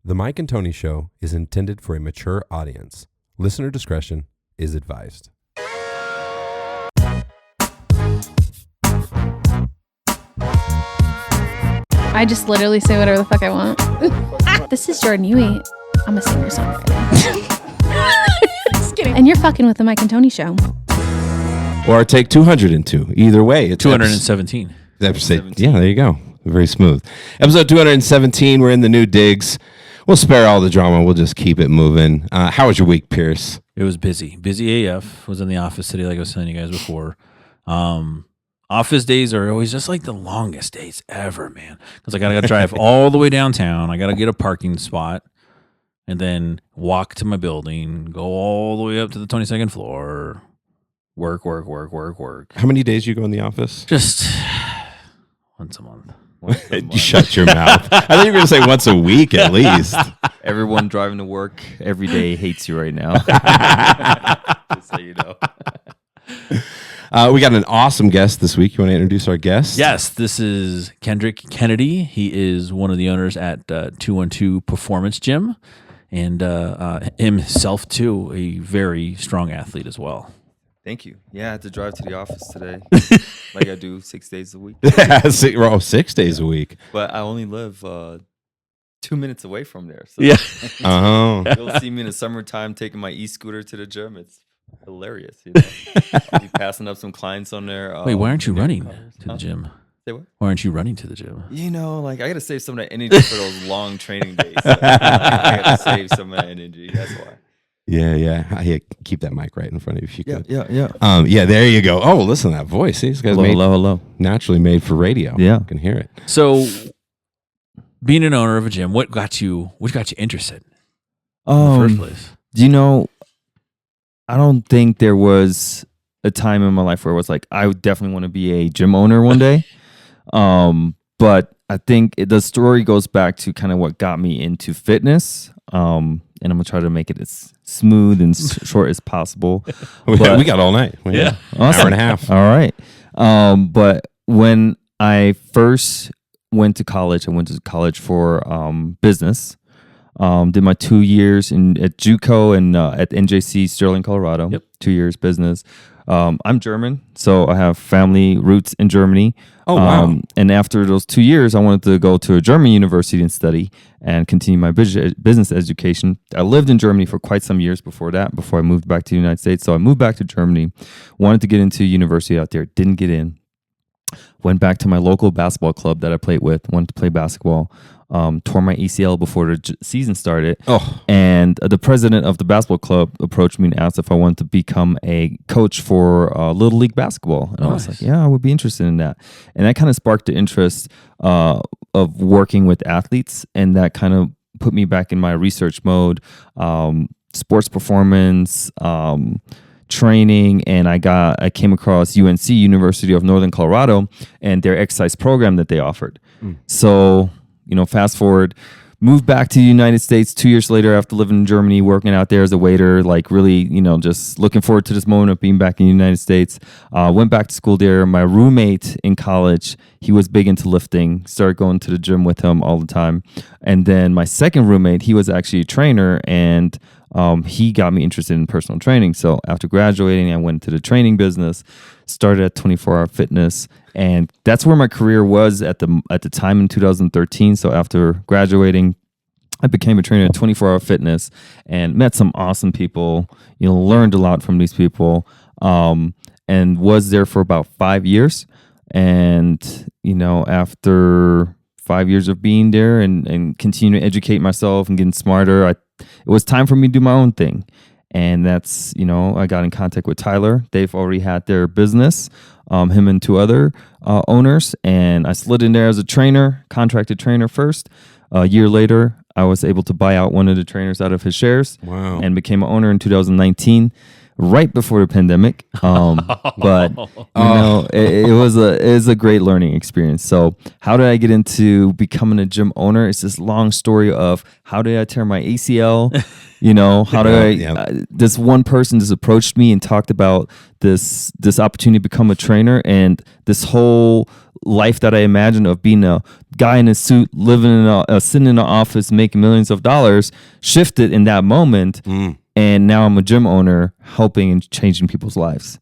The Mike and Tony Show is intended for a mature audience. Listener discretion is advised. I just literally say whatever the fuck I want. This is Jordan Huey. I'm a singer-songwriter. Just kidding. And you're fucking with the Mike and Tony Show. Or take 202. Either way. It's 217. Episode, yeah, there you go. Very smooth. Episode 217. We're in the new digs. We'll spare all the drama. We'll just keep it moving. How was your week, Pierce? It was busy. Busy AF. Was in the office today, like I was telling you guys before. Office days are always just like the longest days ever, man. Because I gotta drive all the way downtown. I gotta get a parking spot, and then walk to my building. Go all the way up to the 22nd floor. Work. How many days you go in the office? Just once a month. You shut your mouth. I thought you were going to say once a week at least. Everyone driving to work every day hates you right now. Just so you know. We got an awesome guest this week. You want to introduce our guest? Yes, this is Kendrick Kennedy. He is one of the owners at 212 Performance Gym, and himself too, a very strong athlete as well. Thank you. Yeah, I had to drive to the office today, like I do 6 days a week. 6 days a week. But I only live 2 minutes away from there. So Yeah. You'll see me in the summertime taking my e-scooter to the gym. It's hilarious. You know? I'll be passing up some clients on there. Wait, why aren't you running to the gym? Say what? Why aren't you running to the gym? You know, like I got to save some of that energy for those long training days. So, I got to save some of that energy. That's why. Yeah. Keep that mic right in front of you if you could. Yeah. There you go. Oh, listen to that voice. See, this guy's Hello. naturally made for radio. Yeah. You can hear it. So, being an owner of a gym, what got you interested in the first place? You know, I don't think there was a time in my life where it was like, I would definitely want to be a gym owner one day. But I think the story goes back to kind of what got me into fitness. And I'm going to try to make it as smooth and short as possible. We got all night. Yeah. Awesome. Hour and a half. All right. But when I first went to college, I went to college for business. Did my 2 years at JUCO and at NJC Sterling, Colorado. Yep. 2 years business. I'm German, so I have family roots in Germany. Oh, wow. And after those 2 years, I wanted to go to a German university and study and continue my business education. I lived in Germany for quite some years before that, before I moved back to the United States. So I moved back to Germany, wanted to get into university out there, didn't get in. Went back to my local basketball club that I played with, wanted to play basketball. Tore my ACL before the season started. Oh. And the president of the basketball club approached me and asked if I wanted to become a coach for Little League basketball. And I was like, yeah, I would be interested in that. And that kind of sparked the interest of working with athletes. And that kind of put me back in my research mode, sports performance, training, and I came across UNC, University of Northern Colorado, and their exercise program that they offered. So, fast forward, moved back to the United States 2 years later after living in Germany, working out there as a waiter, like really, just looking forward to this moment of being back in the United States. Went back to school there. My roommate in college, he was big into lifting, started going to the gym with him all the time. And then my second roommate, he was actually a trainer, and he got me interested in personal training. So after graduating, I went into the training business, started at 24 Hour Fitness, and that's where my career was at the time in 2013. So after graduating, I became a trainer at 24 Hour Fitness and met some awesome people, learned a lot from these people, and was there for about 5 years. And, after 5 years of being there and continuing to educate myself and getting smarter, it was time for me to do my own thing. And that's, I got in contact with Tyler. They've already had their business, him and two other owners. And I slid in there as a trainer, contracted trainer first. A year later, I was able to buy out one of the trainers out of his shares. Wow. And became an owner in 2019. right before the pandemic. But it was a great learning experience. So how did I get into becoming a gym owner? It's this long story of how did I tear my ACL? How do I? This one person just approached me and talked about this opportunity to become a trainer, and this whole life that I imagined of being a guy in a suit, living in sitting in an office, making millions of dollars, shifted in that moment. And now I'm a gym owner, helping and changing people's lives.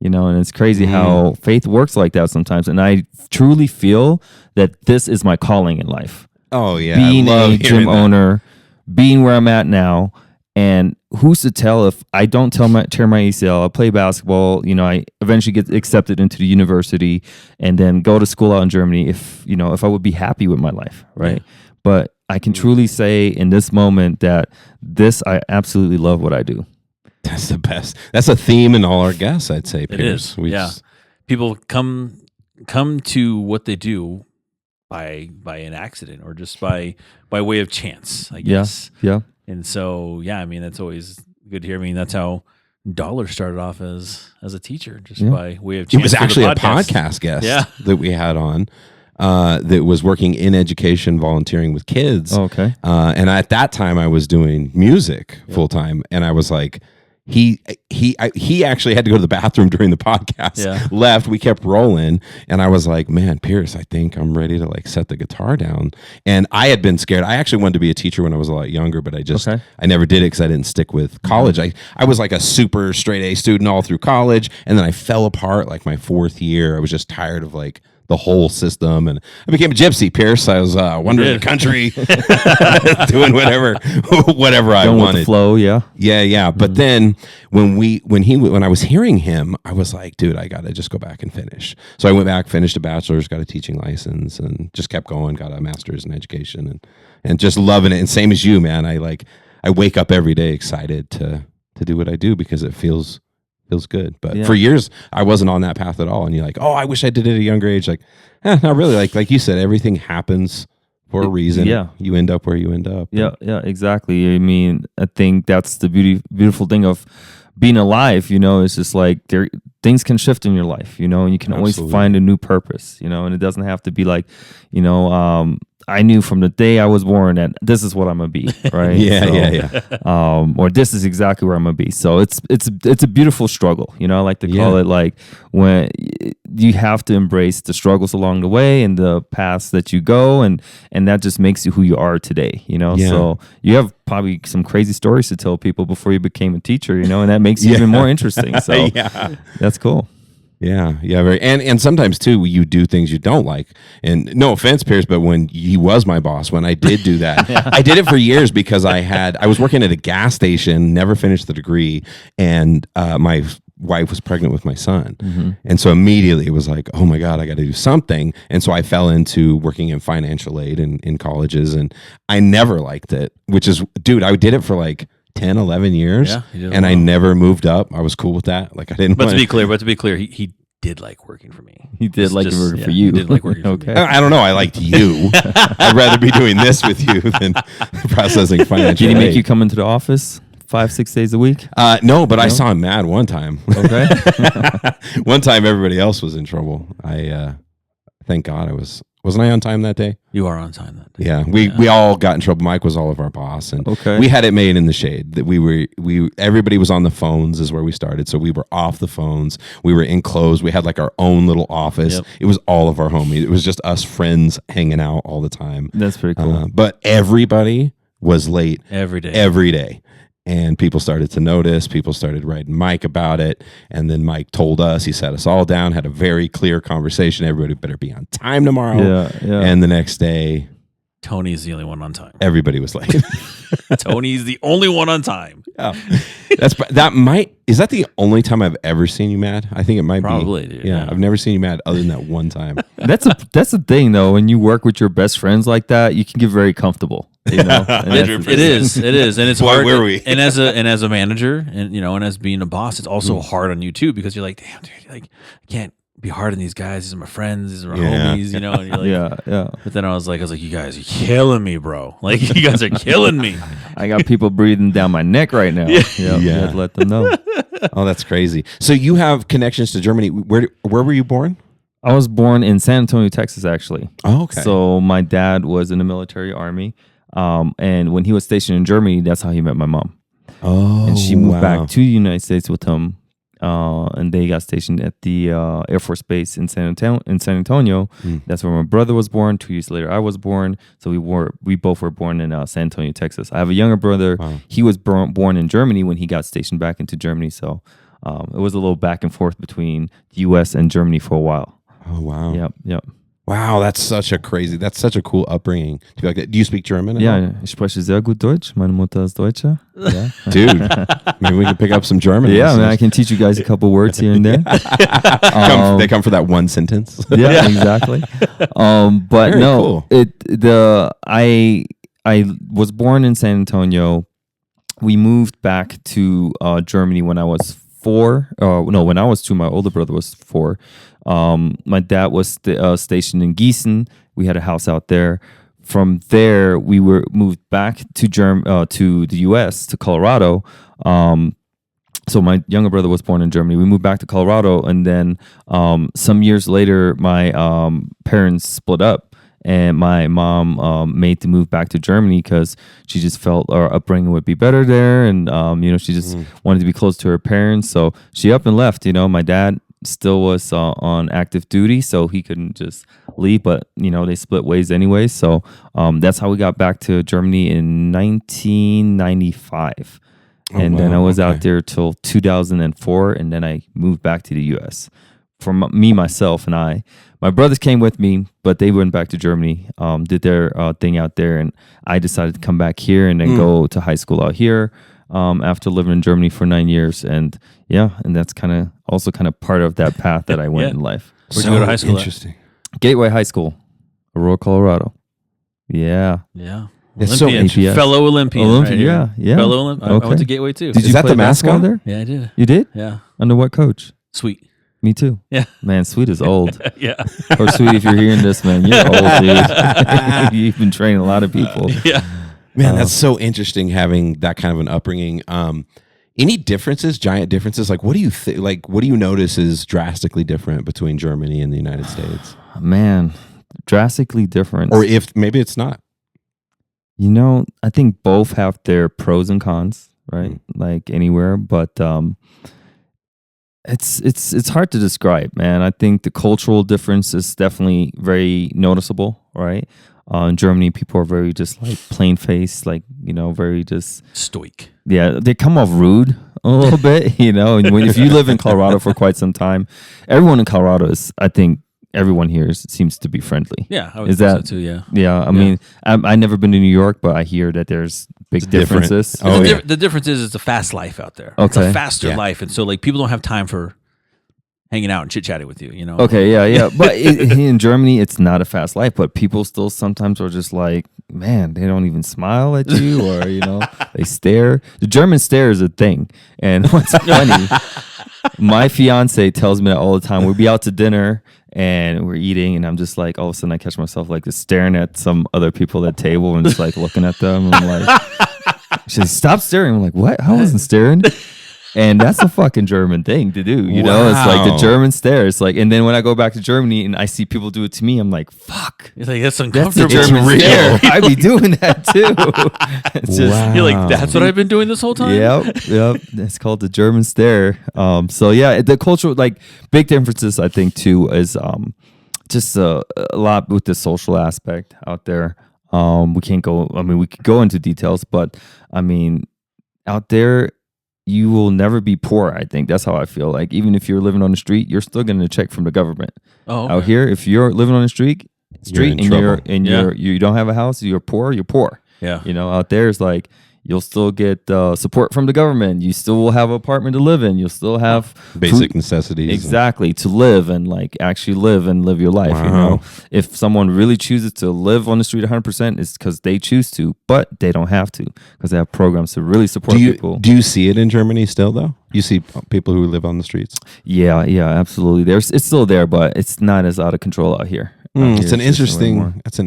And it's crazy how faith works like that sometimes. And I truly feel that this is my calling in life. Oh yeah, being a gym owner, being where I'm at now. And who's to tell if I don't tear my ACL, I play basketball, I eventually get accepted into the university and then go to school out in Germany, if I would be happy with my life, right? Yeah. But I can truly say in this moment that I absolutely love what I do. That's the best. That's a theme in all our guests, I'd say, Pierce. It is. People come to what they do by an accident or just by way of chance, I guess. Yeah. And so, that's always good to hear. That's how Dollar started off as a teacher, just by way of chance. It was actually a podcast guest that we had on that was working in education, volunteering with kids. Oh, okay. And at that time, I was doing music full time, and I was like, he actually had to go to the bathroom during the podcast. Left. We kept rolling, and I was like, "Man, Pierce, I think I'm ready to set the guitar down." And I had been scared. I actually wanted to be a teacher when I was a lot younger, but I never did it because I didn't stick with college. I was like a super straight A student all through college, and then I fell apart my fourth year. I was just tired of the whole system, and I became a gypsy, Pierce. I was wandering the country, doing whatever I wanted. With the flow, yeah. But then when I was hearing him, I was like, dude, I gotta just go back and finish. So I went back, finished a bachelor's, got a teaching license, and just kept going. Got a master's in education, and just loving it. And same as you, man. I wake up every day excited to do what I do because it feels good. But for years I wasn't on that path at all. And you're like, oh, I wish I did it at a younger age. Not really. Like you said, everything happens for a reason. Yeah. You end up where you end up. Yeah, exactly. I think that's the beautiful thing of being alive, it's just things can shift in your life, and you can always find a new purpose, and it doesn't have to be I knew from the day I was born that this is what I'm gonna be, right? Or this is exactly where I'm gonna be. So it's a beautiful struggle, I like to call it when you have to embrace the struggles along the way and the paths that you go, and that just makes you who you are today, So you have probably some crazy stories to tell people before you became a teacher, and that makes you even more interesting. So that's cool. Yeah, very, and sometimes too, you do things you don't like. And no offense, Pierce, but when he was my boss, when I did do that, I did it for years because I was working at a gas station, never finished the degree, and my wife was pregnant with my son, and so immediately it was like, oh my God, I got to do something. And so I fell into working in financial aid in colleges, and I never liked it. Which is, dude, I did it for 10, 11 years, and I never moved up. I was cool with that. I didn't. But to be clear, he did like working for me. He did working for you. He did like working for me. I don't know. I liked you. I'd rather be doing this with you than processing financial. Did he make you come into the office 5-6 days a week? No, but I saw him mad one time. Okay. One time, everybody else was in trouble. Thank God wasn't I on time that day? You are on time that day. Yeah, we all got in trouble. Mike was all of our boss, and we had it made in the shade that everybody was on the phones is where we started. So we were off the phones. We were enclosed. We had our own little office. Yep. It was all of our homies. It was just us friends hanging out all the time. That's pretty cool. But everybody was late every day. And people started to notice. People started writing Mike about it. And then Mike told us, he sat us all down, had a very clear conversation. Everybody better be on time tomorrow. Yeah. And the next day, Tony's the only one on time. Everybody was late. Tony's the only one on time. Yeah. Is that the only time I've ever seen you mad? I think it might Probably, be. Dude, yeah, I've never seen you mad other than that one time. That's the thing though. When you work with your best friends like that, you can get very comfortable. It is, and it's hard. Where are we? And as a manager, and as being a boss, it's also hard on you too because you're like, damn, dude, I can't be hard on these guys. These are my friends. These are my homies. And you're like, yeah. But then I was like, you guys are killing me, bro. You guys are killing me. I got people breathing down my neck right now. Yeah, you had to let them know. Oh, that's crazy. So you have connections to Germany. Where were you born? I was born in San Antonio, Texas, actually. Oh, okay. So my dad was in the military army, and when he was stationed in Germany, that's how he met my mom. Oh, and she moved back to the United States with him, and they got stationed at the Air Force Base in San Antonio. That's where my brother was born. 2 years later, I was born. So we both were born in San Antonio, Texas. I have a younger brother. Wow. He was born in Germany when he got stationed back into Germany. So it was a little back and forth between the U.S. and Germany for a while. Oh, wow. Yep. Wow, that's such a cool upbringing. Do you speak German? Ich spreche sehr gut Deutsch. Meine Mutter ist Deutsche. Yeah. Dude, maybe we can pick up some German. Yeah, man, I can teach you guys a couple words here and there. They come for that one sentence. Yeah, exactly. But very no, cool. I was born in San Antonio. We moved back to Germany when I was 4. When I was 2, my older brother was 4. My dad was stationed in Gießen. We had a house out there. From there, we were moved back to the U.S. to Colorado. So my younger brother was born in Germany. We moved back to Colorado, and then some years later, my parents split up, and my mom made the move back to Germany because she just felt our upbringing would be better there, and she just wanted to be close to her parents. So she up and left. My dad still was on active duty, so he couldn't just leave, but they split ways anyway. So that's how we got back to Germany in 1995. And then I was out there till 2004, and then I moved back to the U.S. For myself, and I. My brothers came with me, but they went back to Germany, did their thing out there, and I decided to come back here and then go to high school out here after living in Germany for 9 years. And that's kind of part of that path that I went in life. Where'd you go to high school? Interesting. Gateway High School, Aurora, Colorado. Yeah. It's so Olympian. Fellow Olympian. Yeah. Fellow Olympian. I went to Gateway too. Did you play the mascot there? Yeah, I did. You did? Yeah. Under what coach? Sweet. Me too. Yeah. Man, Sweet is old. Yeah. Or Sweet, if you're hearing this, man, you're old, dude. You've been training a lot of people. Yeah. Man, that's so interesting having that kind of an upbringing. Any differences, giant differences? Like, what do you what do you notice is drastically different between Germany and the United States? Man, drastically different. Or if maybe it's not. I think both have their pros and cons, right? Like anywhere, but it's hard to describe, man. I think the cultural difference is definitely very noticeable, right? In Germany, people are very just like plain faced, like, very just stoic. Yeah, they come off rude a little bit, if you live in Colorado for quite some time, everyone in Colorado I think everyone here seems to be friendly. Yeah, I would think so too, yeah. Yeah, I mean, I've never been to New York, but I hear that there's big differences. The difference is it's a fast life out there. Okay. It's a faster life, and so like people don't have time for hanging out and chit-chatting with you, Okay, yeah. But in Germany, it's not a fast life, but people still sometimes are just like, man, they don't even smile at you, or, they stare. The German stare is a thing. And what's funny, my fiance tells me that all the time. We'll be out to dinner, and we're eating, and I'm just like, all of a sudden I catch myself like just staring at some other people at the table and just like looking at them. And I'm like, she says, stop staring. I'm like, what? I wasn't staring. And that's a fucking German thing to do, It's like the German stare. It's like, and then when I go back to Germany and I see people do it to me, I'm like, fuck. You're like, that's uncomfortable. That's the German stare. I'd be doing that too. It's just, you're like, that's what I've been doing this whole time? Yep. It's called the German stare. So yeah, the cultural, like big differences, I think too, is just a lot with the social aspect out there. We can't go, we could go into details, but out there, you will never be poor. I think that's how I feel. Like even if you're living on the street, you're still getting a check from the government. Oh, okay. Out here, if you're living on the street and trouble. you don't have a house, you're poor. You're poor. Yeah. Out there is like you'll still get support from the government. You still will have an apartment to live in. You'll still have basic necessities. Exactly, to live and like actually live your life. Wow. If someone really chooses to live on the street 100%, it's because they choose to, but they don't have to because they have programs to really support people. Do you see it in Germany still though? You see people who live on the streets? Yeah, absolutely. It's still there, but it's not as out of control out here It's an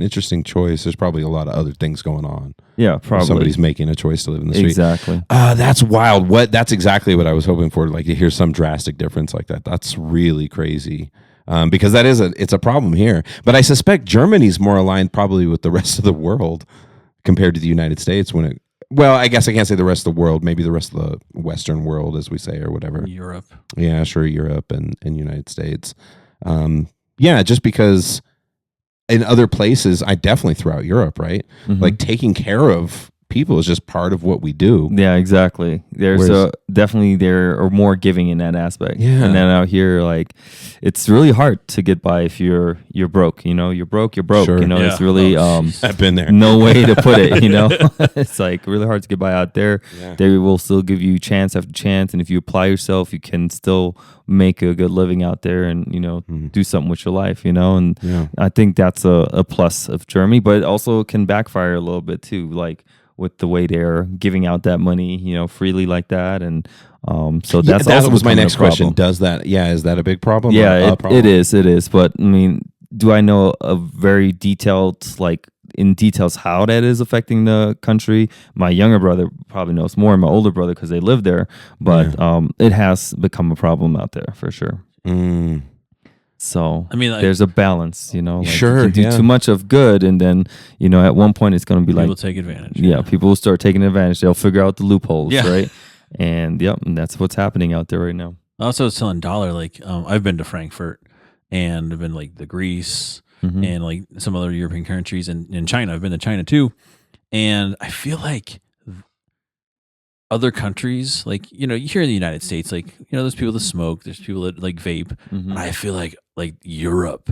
interesting choice. There's probably a lot of other things going on. Yeah, probably somebody's making a choice to live in the street. Exactly. That's wild. That's exactly what I was hoping for. Like to hear some drastic difference like that. That's really crazy. Because it's a problem here. But I suspect Germany's more aligned probably with the rest of the world compared to the United States well, I guess I can't say the rest of the world, maybe the rest of the Western world, as we say, or whatever. Europe. Yeah, sure, Europe and United States. Yeah, just because in other places, I definitely throw out Europe, right? Mm-hmm. Like taking care of people is just part of what we do. Yeah, exactly. There's definitely there are more giving in that aspect. Yeah. And then out here, like, it's really hard to get by if you're broke. You're broke. Sure. It's really I've been there. No way to put it. It's like really hard to get by out there. Yeah. They will still give you chance after chance, and if you apply yourself, you can still make a good living out there and do something with your life. And I think that's a plus of Germany, but it also can backfire a little bit too. Like, with the way they're giving out that money, freely like that, and so that was my next question. Is that a big problem? Yeah, it is. But I mean, do I know a very detailed, like in details, how that is affecting the country? My younger brother probably knows more, and my older brother because they live there. But it has become a problem out there for sure. So I mean, there's a balance, sure, you can do too much of good, and then at one point it's going to be people like take advantage. Yeah, people will start taking advantage. They'll figure out the loopholes, Yeah. right? And and that's what's happening out there right now. Also, I was telling Dollar, like, I've been to Frankfurt and I've been like the Greece and like some other European countries and in China. I've been to China too, and I feel like other countries, like, here in the United States, like, there's people that smoke, there's people that like vape. And I feel like Europe,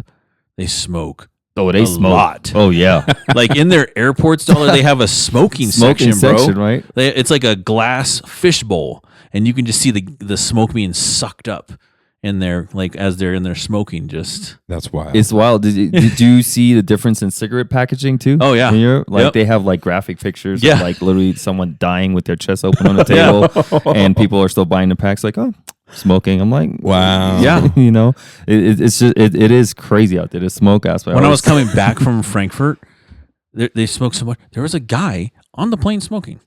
they smoke. Oh, they smoke a lot. Oh, yeah. Like in their airports, Dollar, they have a smoking section, bro. Right? It's like a glass fishbowl, and you can just see the smoke being sucked up in there, like as they're in there smoking. Just that's wild. It's wild. Did you see the difference in cigarette packaging too? Oh yeah, in Europe? Like they have like graphic pictures of like literally someone dying with their chest open on the table, and people are still buying the packs. Like, oh, smoking. I'm like, wow. Yeah, it's just it is crazy out there. The smoke aspect. When I was coming back from Frankfurt, they smoked so much. There was a guy on the plane smoking.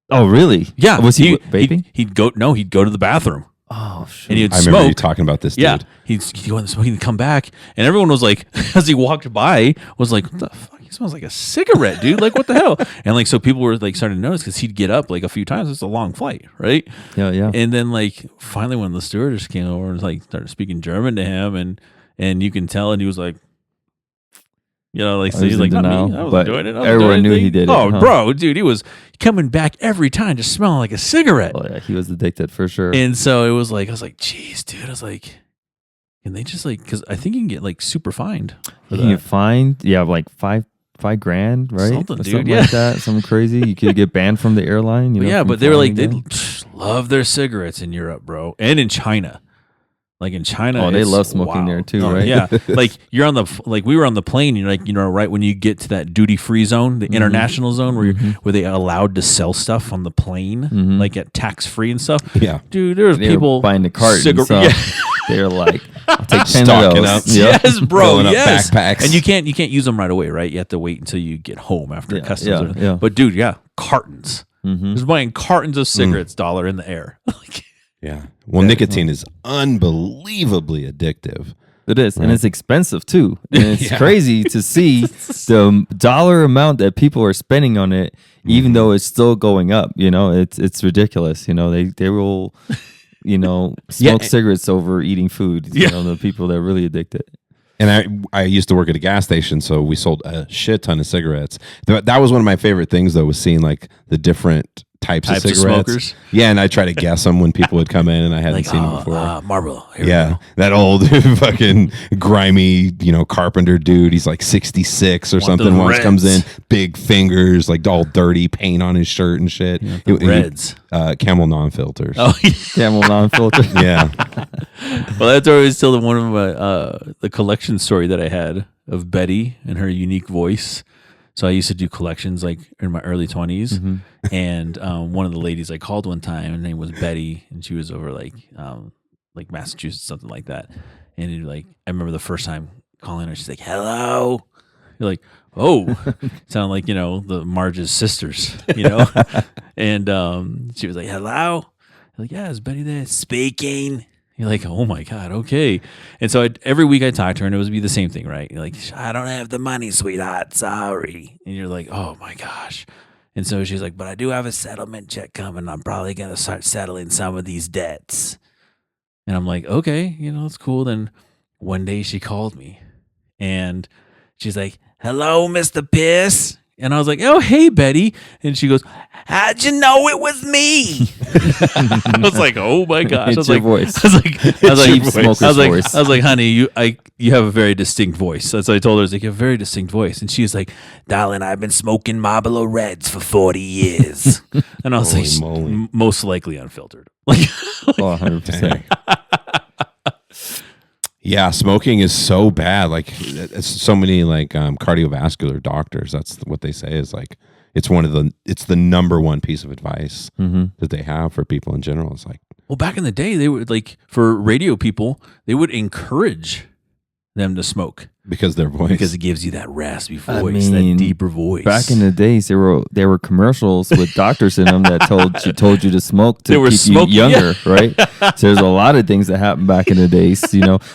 Oh really? Yeah. Was he vaping? He'd go to the bathroom. Oh shit! And he'd I remember you talking about this dude. Yeah, he'd go in the smoke and come back, and everyone was like, as he walked by, was like, "What the fuck? He smells like a cigarette, dude! Like, what the hell?" And like, so people were like starting to notice because he'd get up like a few times. It's a long flight, right? Yeah. And then like finally, when the stewardess came over and like started speaking German to him, and you can tell, and he was like, so he's like, not me. I wasn't doing it. Everyone knew he did it. Oh, bro, dude, he was coming back every time just smelling like a cigarette. Oh, yeah, he was addicted for sure. And so it was like, I was like, geez, dude. I was like, can they just like, because I think you can get like super fined. You can get fined, like $5,000, right? Something like that. Something crazy. You could get banned from the airline. But they were like, they love their cigarettes in Europe, bro, and in China. Like in China, they love smoking there too, right? Yeah, like we were on the plane. You're like, right when you get to that duty free zone, the international zone where they allowed to sell stuff on the plane, like at tax free and stuff. Yeah, dude, there's people buying the cart. They're like, I'll take 10 Stocking of those. up. Yes, bro. Yes, backpacks, and you can't use them right away, right? You have to wait until you get home after customs. Yeah. But dude, cartons. Just buying cartons of cigarettes, Dollar in the air. Yeah. Well, nicotine is unbelievably addictive. It is. Right. And it's expensive too. And it's crazy to see the dollar amount that people are spending on it, even though it's still going up. It's ridiculous. They will, smoke cigarettes over eating food. The people that are really addicted. And I used to work at a gas station, so we sold a shit ton of cigarettes. That was one of my favorite things, though, was seeing like the different types of cigarettes. Smokers. Yeah, and I try to guess them when people would come in, and I hadn't seen them before. Marlboro. That old fucking grimy, carpenter dude. He's like 66 or something. Once comes in, big fingers, like all dirty, paint on his shirt and shit. Reds. Camel non-filters. Oh, yeah. Camel non-filters. Yeah. Well, that's always still one of my the collection story that I had of Betty and her unique voice. So I used to do collections like in my early 20s, and one of the ladies I called one time, her name was Betty, and she was over like Massachusetts, something like that. And I remember the first time calling her. She's like, hello. You're like, oh, sound like, the Marge's sisters, And she was like, hello. You're like, yeah, is Betty there speaking? You're like, oh my God, okay. And so every week I talked to her and it would be the same thing, right? You're like, I don't have the money, sweetheart. Sorry. And you're like, oh my gosh. And so she's like, but I do have a settlement check coming. I'm probably going to start settling some of these debts. And I'm like, okay, it's cool. Then one day she called me and she's like, hello, Mr. Pierce. And I was like, oh, hey, Betty. And she goes, how'd you know it was me? I was like, oh my gosh. It's your voice. I was like, honey, you have a very distinct voice. That's what I told her. I was like, you have a very distinct voice. And she was like, darling, I've been smoking Marlboro Reds for 40 years. And I was like, most likely unfiltered. Like, 100%. Yeah, smoking is so bad. Like, so many cardiovascular doctors. That's what they say is like it's the number one piece of advice that they have for people in general. It's like, well, back in the day, they would for radio people, they would encourage them to smoke because their voice, because it gives you that raspy voice, that deeper voice. Back in the days, there were commercials with doctors in them that told you to smoke to keep you younger, right? So there's a lot of things that happened back in the days.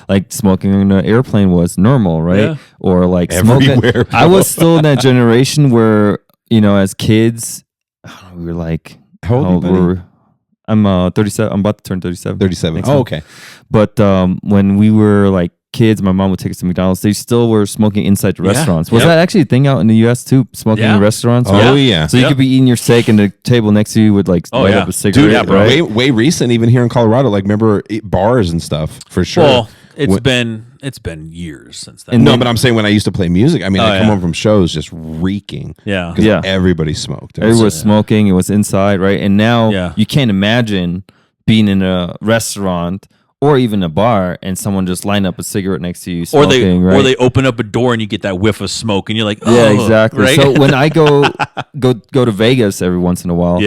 Like smoking on an airplane was normal, right? Yeah. Or like everywhere. I was still in that generation where as kids, we were like, how old are you? I'm 37. I'm about to turn 37. 37. Oh, okay. But when we were like kids, my mom would take us to McDonald's. They still were smoking inside the restaurants. Was that actually a thing out in the U.S. too? Smoking in restaurants? Oh yeah. So you could be eating your steak and the table next to you would light up a cigarette. Dude, yeah, bro. Right? Way recent, even here in Colorado. Like, remember bars and stuff for sure. Well, it's been years since then. No, but I'm saying when I used to play music, I mean, I come home from shows just reeking. Yeah. Because everybody smoked. Everyone was smoking. It was inside, right? And now you can't imagine being in a restaurant or even a bar and someone just line up a cigarette next to you smoking, or they open up a door and you get that whiff of smoke and you're like, oh, yeah, exactly. Right? So when I go to Vegas every once in a while,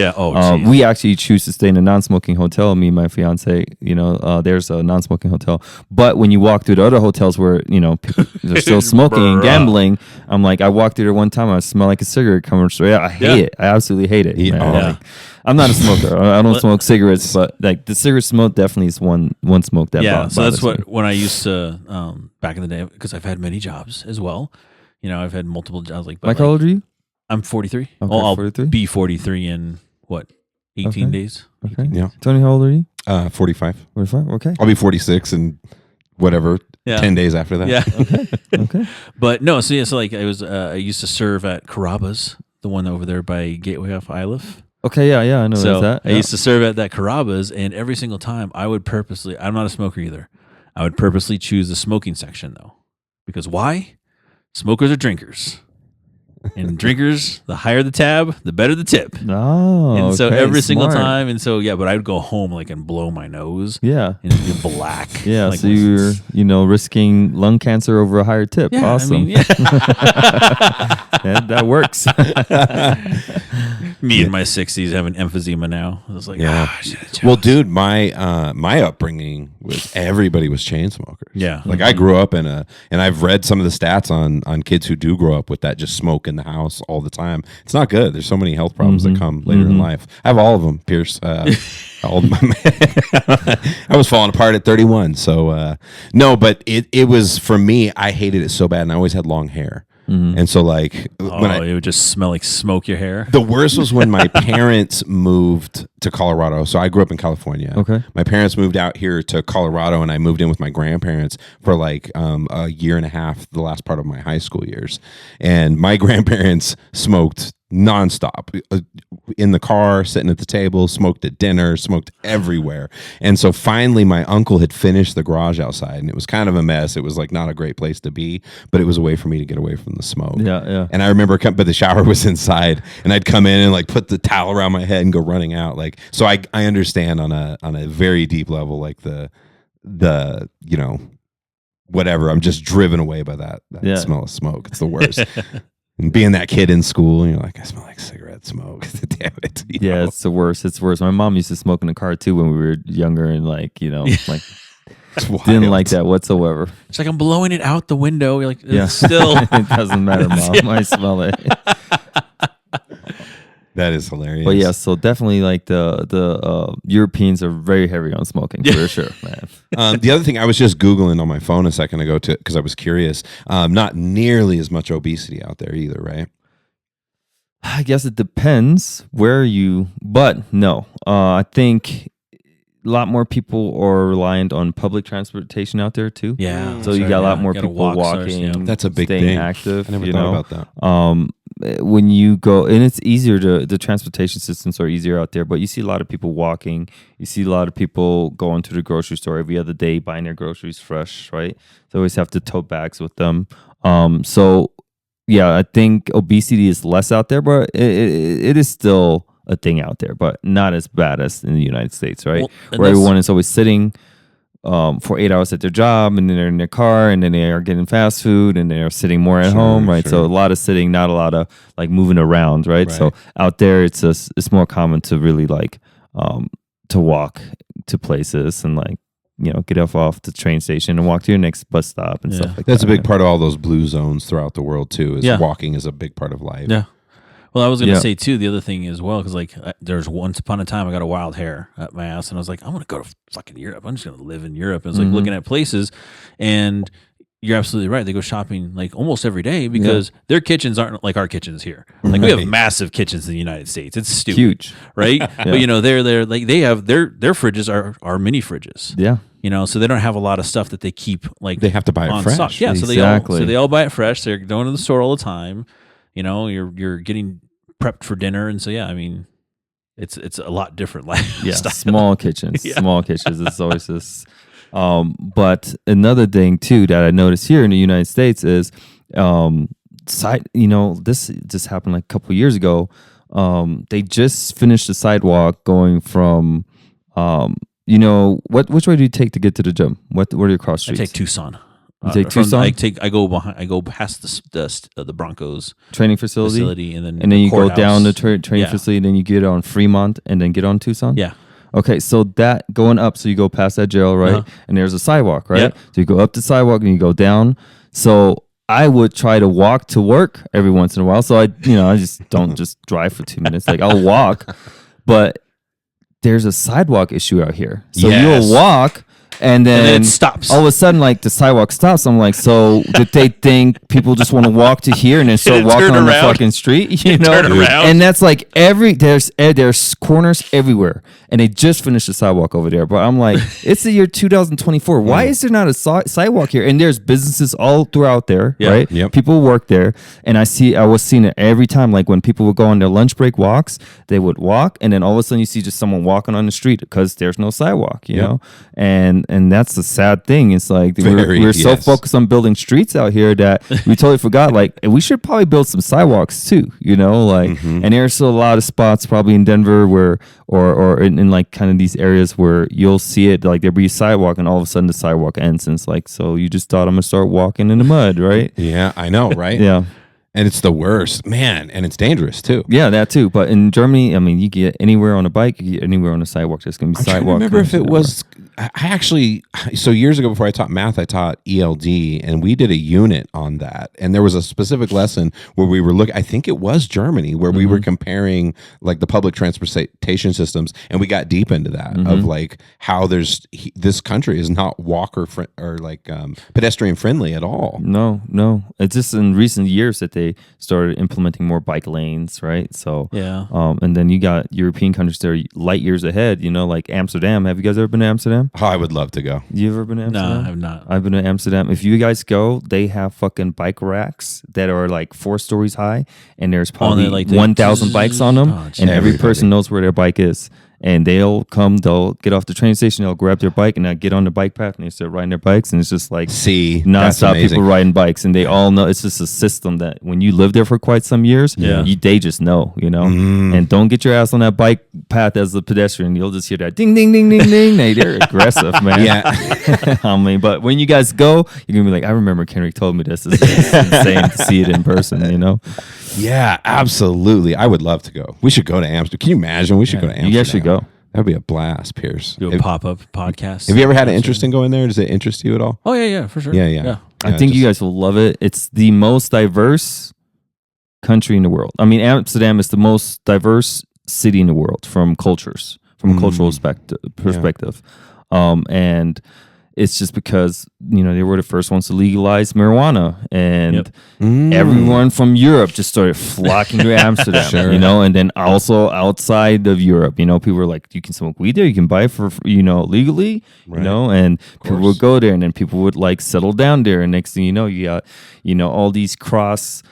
we actually choose to stay in a non-smoking hotel. Me and my fiance, there's a non-smoking hotel. But when you walk through the other hotels where they're still smoking and gambling, I'm like, I walked through there one time, I smell like a cigarette coming straight out. I hate it. I absolutely hate it. Yeah. I'm not a smoker. I don't smoke cigarettes, but like the cigarette smoke definitely is one smoke that. Yeah, so that's when I used to back in the day, because I've had many jobs as well. I've had multiple jobs. Like how old are you? I'm 43. Okay, I'll 43? be 43 in 18 days. Okay. 18 Yeah. Tony, how old are you? 45. 45. Okay. I'll be 46 in 10 days after that. Yeah. Okay. But no, so like I used to serve at Carrabba's, the one over there by Gateway off Iliff. Okay, yeah, I know that. I used to serve at that Carrabba's, and every single time I would purposely, I'm not a smoker either, I would purposely choose the smoking section though. Because why? Smokers are drinkers. And drinkers, the higher the tab, the better the tip. Oh, and so okay, every single smart. time, and so but I'd go home and blow my nose. Yeah, and it'd be black. Yeah, so you're risking lung cancer over a higher tip. Yeah, awesome. I mean, that works. Me in my 60s having emphysema now. I was like, well, dude, my upbringing was everybody was chain smokers. Yeah, like I grew up and I've read some of the stats on kids who do grow up with that, just smoke in the house all the time. It's not good. There's so many health problems that come later in life. I have all of them, Pierce. I was falling apart at 31. So no, but it was, for me, I hated it so bad, and I always had long hair. And so when it would just smell like smoke your hair. The worst was when my parents moved to Colorado. So I grew up in California. Okay. My parents moved out here to Colorado, and I moved in with my grandparents for a year and a half, the last part of my high school years. And my grandparents smoked nonstop in the car, sitting at the table, smoked at dinner, smoked everywhere. And so finally my uncle had finished the garage outside, and it was kind of a mess. It was not a great place to be, but it was a way for me to get away from the smoke. Yeah. And I remember but the shower was inside, and I'd come in and put the towel around my head and go running out. So I understand on a very deep level, the whatever, I'm just driven away by that smell of smoke. It's the worst. And being that kid in school, and you're like, I smell like cigarette smoke. Damn it. You know? It's the worst. It's worse. My mom used to smoke in the car too when we were younger, and Didn't like that whatsoever. It's like I'm blowing it out the window. You're like, still. It doesn't matter, Mom. I smell it. That is hilarious. But yeah, so definitely like the Europeans are very heavy on smoking for sure, man. The other thing, I was just Googling on my phone a second ago because I was curious. Not nearly as much obesity out there either, right? I guess it depends where but no. I think a lot more people are reliant on public transportation out there too. Yeah. So you got a lot more people walking. That's a big staying thing. active. I never thought about that. When you go, and it's easier the transportation systems are easier out there, but you see a lot of people walking. You see a lot of people going to the grocery store every other day, buying their groceries fresh, right? They always have to tote bags with them. So yeah, I think obesity is less out there, but it is still a thing out there, but not as bad as in the United States, right? Well, where everyone is always sitting for 8 hours at their job, and then they're in their car, and then they are getting fast food, and they're sitting more at home, right? So a lot of sitting, not a lot of like moving around, right? So out there, it's more common to really like to walk to places and like get off the train station and walk to your next bus stop and stuff like that. That's a big part of all those blue zones throughout the world too. Is walking is a big part of life. Yeah. Well, I was going to say, too, the other thing as well, because, like, there's once upon a time I got a wild hair up my ass, and I was like, I want to go to fucking Europe. I'm just going to live in Europe. And I was, like, looking at places, and you're absolutely right. They go shopping, like, almost every day because their kitchens aren't like our kitchens here. Like, we have massive kitchens in the United States. It's stupid. Huge. Right? But, they're like, they have, their fridges are mini fridges. Yeah. So they don't have a lot of stuff that they keep, like, they have to buy it fresh. Stock. Yeah, so they all buy it fresh. They're going to the store all the time. You're getting prepped for dinner, and so I mean, it's a lot different lifestyle. Small kitchens. It's always this. But another thing too that I noticed here in the United States is, this just happened like a couple of years ago. They just finished the sidewalk going from, which way do you take to get to the gym? What are your cross streets? I take Tucson. You take Tucson? I go past the Broncos training facility, and then you go down the training facility, and then you get on Fremont, and then get on Tucson. Yeah. Okay, so that going up, so you go past that jail, right? And there's a sidewalk, right? Yep. So you go up the sidewalk and you go down. So I would try to walk to work every once in a while. So I just don't just drive for 2 minutes. Like I'll walk, but there's a sidewalk issue out here. So you'll walk. And then it stops. All of a sudden, like the sidewalk stops. I'm like, so did they think people just want to walk to here and then start walking on the fucking street? Turn around. And that's like there's corners everywhere, and they just finished the sidewalk over there. But I'm like, it's the year 2024. Why is there not a sidewalk here? And there's businesses all throughout there, right? Yep. People work there, and I was seeing it every time. Like when people would go on their lunch break walks, they would walk, and then all of a sudden you see just someone walking on the street because there's no sidewalk, you know, and that's the sad thing. It's like we're so focused on building streets out here that we totally forgot. Like we should probably build some sidewalks too, and there's still a lot of spots probably in Denver where or in like kind of these areas where you'll see it like there'll be a sidewalk and all of a sudden the sidewalk ends, and it's like, so you just thought I'm gonna start walking in the mud, right? Yeah, I know, right? Yeah. And it's the worst, man, and it's dangerous too. Yeah, that too. But in Germany, I mean, you get anywhere on a bike, you get anywhere on a sidewalk. There's going to be sidewalk. I remember if it was. I actually, so years ago before I taught math, I taught ELD, and we did a unit on that. And there was a specific lesson where we were looking. I think it was Germany, where we were comparing like the public transportation systems, and we got deep into that of like how this country is not walker or like pedestrian friendly at all. No, it's just in recent years that they started implementing more bike lanes, right? So and then you got European countries that are light years ahead, like Amsterdam. Have you guys ever been to Amsterdam? Oh, I would love to go. You ever been to Amsterdam? No, I have not. I've been to Amsterdam. If you guys go, they have fucking bike racks that are like 4 stories high, and there's probably like 1,000 bikes on them, and every person knows where their bike is. And they'll get off the train station, they'll grab their bike, and they'll get on the bike path, and they start riding their bikes, and it's just like nonstop people riding bikes, and they all know. It's just a system that when you live there for quite some years, they just know, And don't get your ass on that bike path as a pedestrian. You'll just hear that ding, ding, ding, ding, ding. They're aggressive, man. Yeah. I mean, but when you guys go, you're gonna be like, I remember Kendrick told me this. It's insane to see it in person, Yeah, absolutely. I would love to go. We should go to Amsterdam. Can you imagine? We should go to Amsterdam. You guys should go. That'd be a blast, Pierce. Do a pop-up podcast. Have you ever had an interest in going there? Does it interest you at all? Oh, yeah, for sure. Yeah. I think you guys will love it. It's the most diverse country in the world. I mean, Amsterdam is the most diverse city in the world from a cultural perspective. And it's just because, they were the first ones to legalize marijuana, and everyone from Europe just started flocking to Amsterdam, Sure. and then also outside of Europe, people were like, you can smoke weed there, you can buy it for, legally, Right. and people would go there, and then people would like settle down there. And next thing you know, you got, all these cross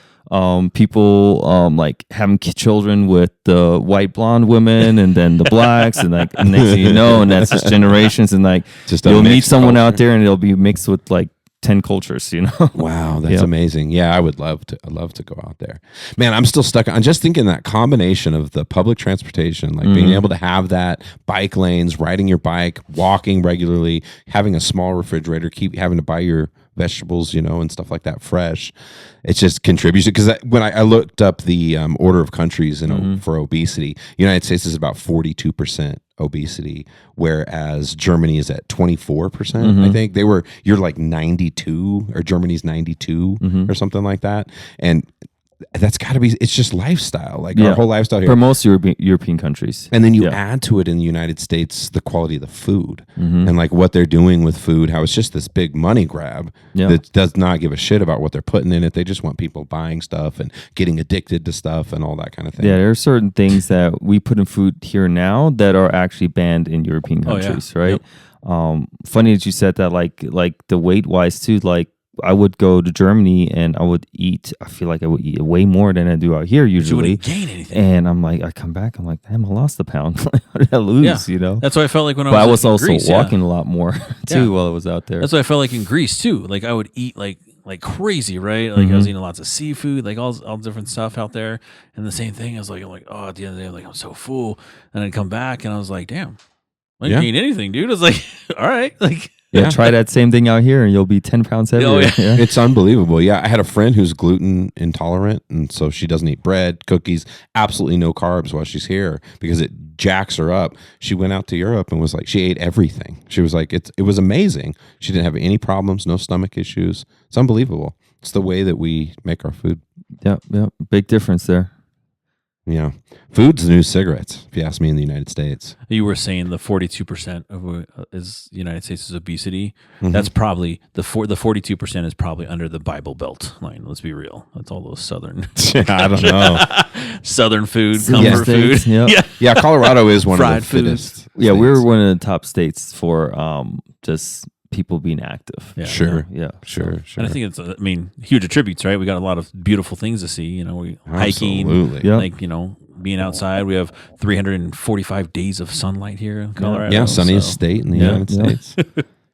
people like having children with the white blonde women, and then the blacks, and like and next thing you know, and that's just generations, and like Just a you'll meet mixed someone culture. out there, and it'll be mixed with like 10 cultures. Wow, that's Yeah. amazing. Yeah, I would love to. I'd love to go out there. Man, I'm still stuck on just thinking that combination of the public transportation, like being able to have that, bike lanes, riding your bike, walking regularly, having a small refrigerator, keep having to buy your vegetables, and stuff like that fresh. It just contributes, because when I looked up the order of countries for obesity, United States is about 42% obesity, whereas Germany is at 24%. I think you're like 92, or Germany's 92 or something like that. And that's got to be, it's just lifestyle, like our whole lifestyle here. For most European countries. And then you add to it in the United States the quality of the food and like what they're doing with food, how it's just this big money grab that does not give a shit about what they're putting in it. They just want people buying stuff and getting addicted to stuff and all that kind of thing. Yeah, there are certain things that we put in food here now that are actually banned in European countries, right? Yep. Funny that you said that, like the weight wise too, like I would go to Germany and I feel like I would eat way more than I do out here usually. You wouldn't gain anything. And I'm like, I come back, I'm like, damn, I lost a pound. How did I lose, That's what I felt like when but I was was also Greece, walking a lot more too while I was out there. That's what I felt like in Greece too. Like I would eat like crazy, right? Like I was eating lots of seafood, like all different stuff out there. And the same thing, I'm like, oh, at the end of the day, I'm like, I'm so full. And I'd come back and I was like, damn, I didn't eat anything, dude. I was like, all right, like. Yeah, try that same thing out here and you'll be 10 pounds heavier. Oh, yeah. It's unbelievable. Yeah, I had a friend who's gluten intolerant, and so she doesn't eat bread, cookies, absolutely no carbs while she's here because it jacks her up. She went out to Europe and was like, she ate everything. She was like, it was amazing. She didn't have any problems, no stomach issues. It's unbelievable. It's the way that we make our food. Yep. Big difference there. Yeah. Food's the new cigarettes, if you ask me, in the United States. You were saying the 42% of is United States is obesity. That's probably the 42% is probably under the Bible Belt line. Let's be real. That's all those southern. I don't know. Southern food, comfort food. Yep. Yeah, Colorado is one Fried of the food. fittest. Yeah, states. we're one of the top states for just people being active. Yeah. Sure. Yeah. Sure. And I think it's, huge attributes, right? We got a lot of beautiful things to see. We hiking, Absolutely. Yeah. like, being outside. We have 345 days of sunlight here in Colorado. Yeah, sunniest state in the United Yeah. States.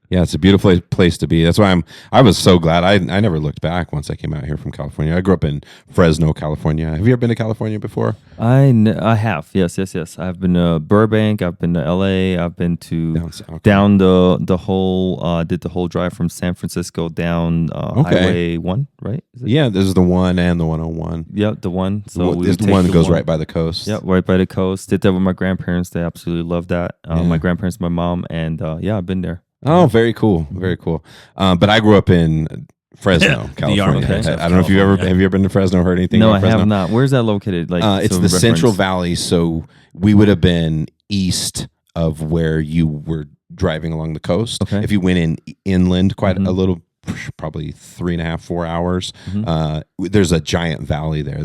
Yeah, it's a beautiful place to be. That's why I was so glad. I never looked back once I came out here from California. I grew up in Fresno, California. Have you ever been to California before? I have. Yes. I've been to Burbank. I've been to LA. I've been to down the whole did the whole drive from San Francisco down Highway 1, right? Yeah, there's the 1 and the 101. Yep, the one. So There's the one that goes right by the coast. Yeah, right by the coast. Did that with my grandparents. They absolutely loved that. My grandparents, my mom, and I've been there. Oh, very cool. Very cool. But I grew up in Fresno, California. armpit I don't know if have you ever been to Fresno or heard anything No, about I Fresno? have not. Where's that located? Like, It's so the reference. Central Valley, so we would have been east of where you were driving along the coast. Okay. If you went inland quite a little, probably 3.5, 4 hours, there's a giant valley there.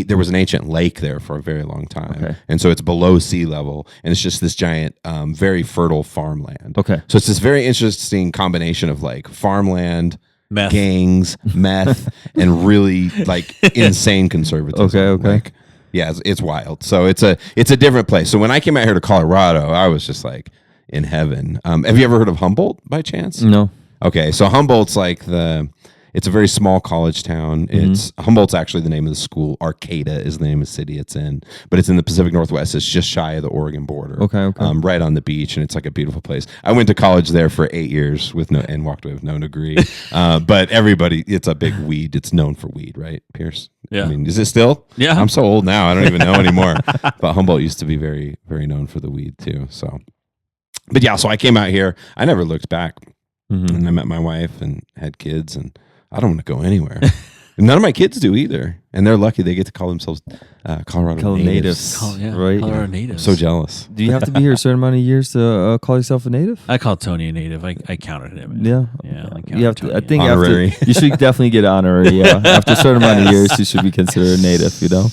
There was an ancient lake there for a very long time. Okay. And so it's below sea level, and it's just this giant, very fertile farmland. Okay. So it's this very interesting combination of like farmland, Meth. gangs, meth, and really like insane conservatism. Okay. Like, yeah, it's wild. So it's a different place. So when I came out here to Colorado, I was just like in heaven. Have you ever heard of Humboldt by chance? No. Okay, so Humboldt's like It's a very small college town. It's Humboldt's actually the name of the school. Arcata is the name of the city it's in, but it's in the Pacific Northwest. It's just shy of the Oregon border. Okay. Right on the beach, and it's like a beautiful place. I went to college there for 8 years and walked away with no degree. But everybody, it's a big weed. It's known for weed, right, Pierce? Yeah. I mean, is it still? Yeah. I'm so old now. I don't even know anymore. But Humboldt used to be very, very known for the weed too. So, but yeah, so I came out here. I never looked back, and I met my wife and had kids, and I don't want to go anywhere. None of my kids do either, and they're lucky they get to call themselves Colorado natives. Right? Colorado natives. So jealous. Do you have to be here a certain amount of years to call yourself a native? I call Tony a native. I counted him. Yeah. You have to. I think honorary. you should definitely get honorary. Yeah, after a certain amount of years, you should be considered a native. You know.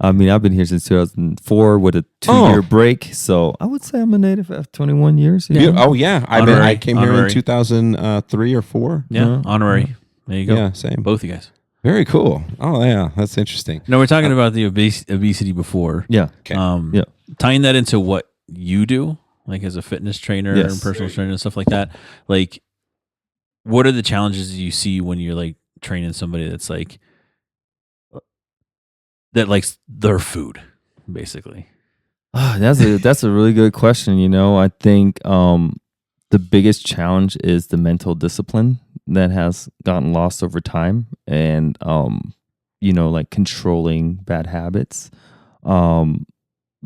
I mean, I've been here since 2004 with a 2-year break, so I would say I'm a native after 21 years. Yeah. Oh yeah, I came here honorary. in 2003 or 4. Yeah, honorary. There you go. Yeah, same. Both you guys. Very cool. Oh yeah, that's interesting. No, we're talking about the obesity before. Yeah. Okay. Yeah. Tying that into what you do, like as a fitness trainer Yes. and personal trainer and stuff like that. Like, what are the challenges you see when you're like training somebody that's like that likes their food, basically? That's a really good question. You know, I think the biggest challenge is the mental discipline that has gotten lost over time, and you know, like controlling bad habits,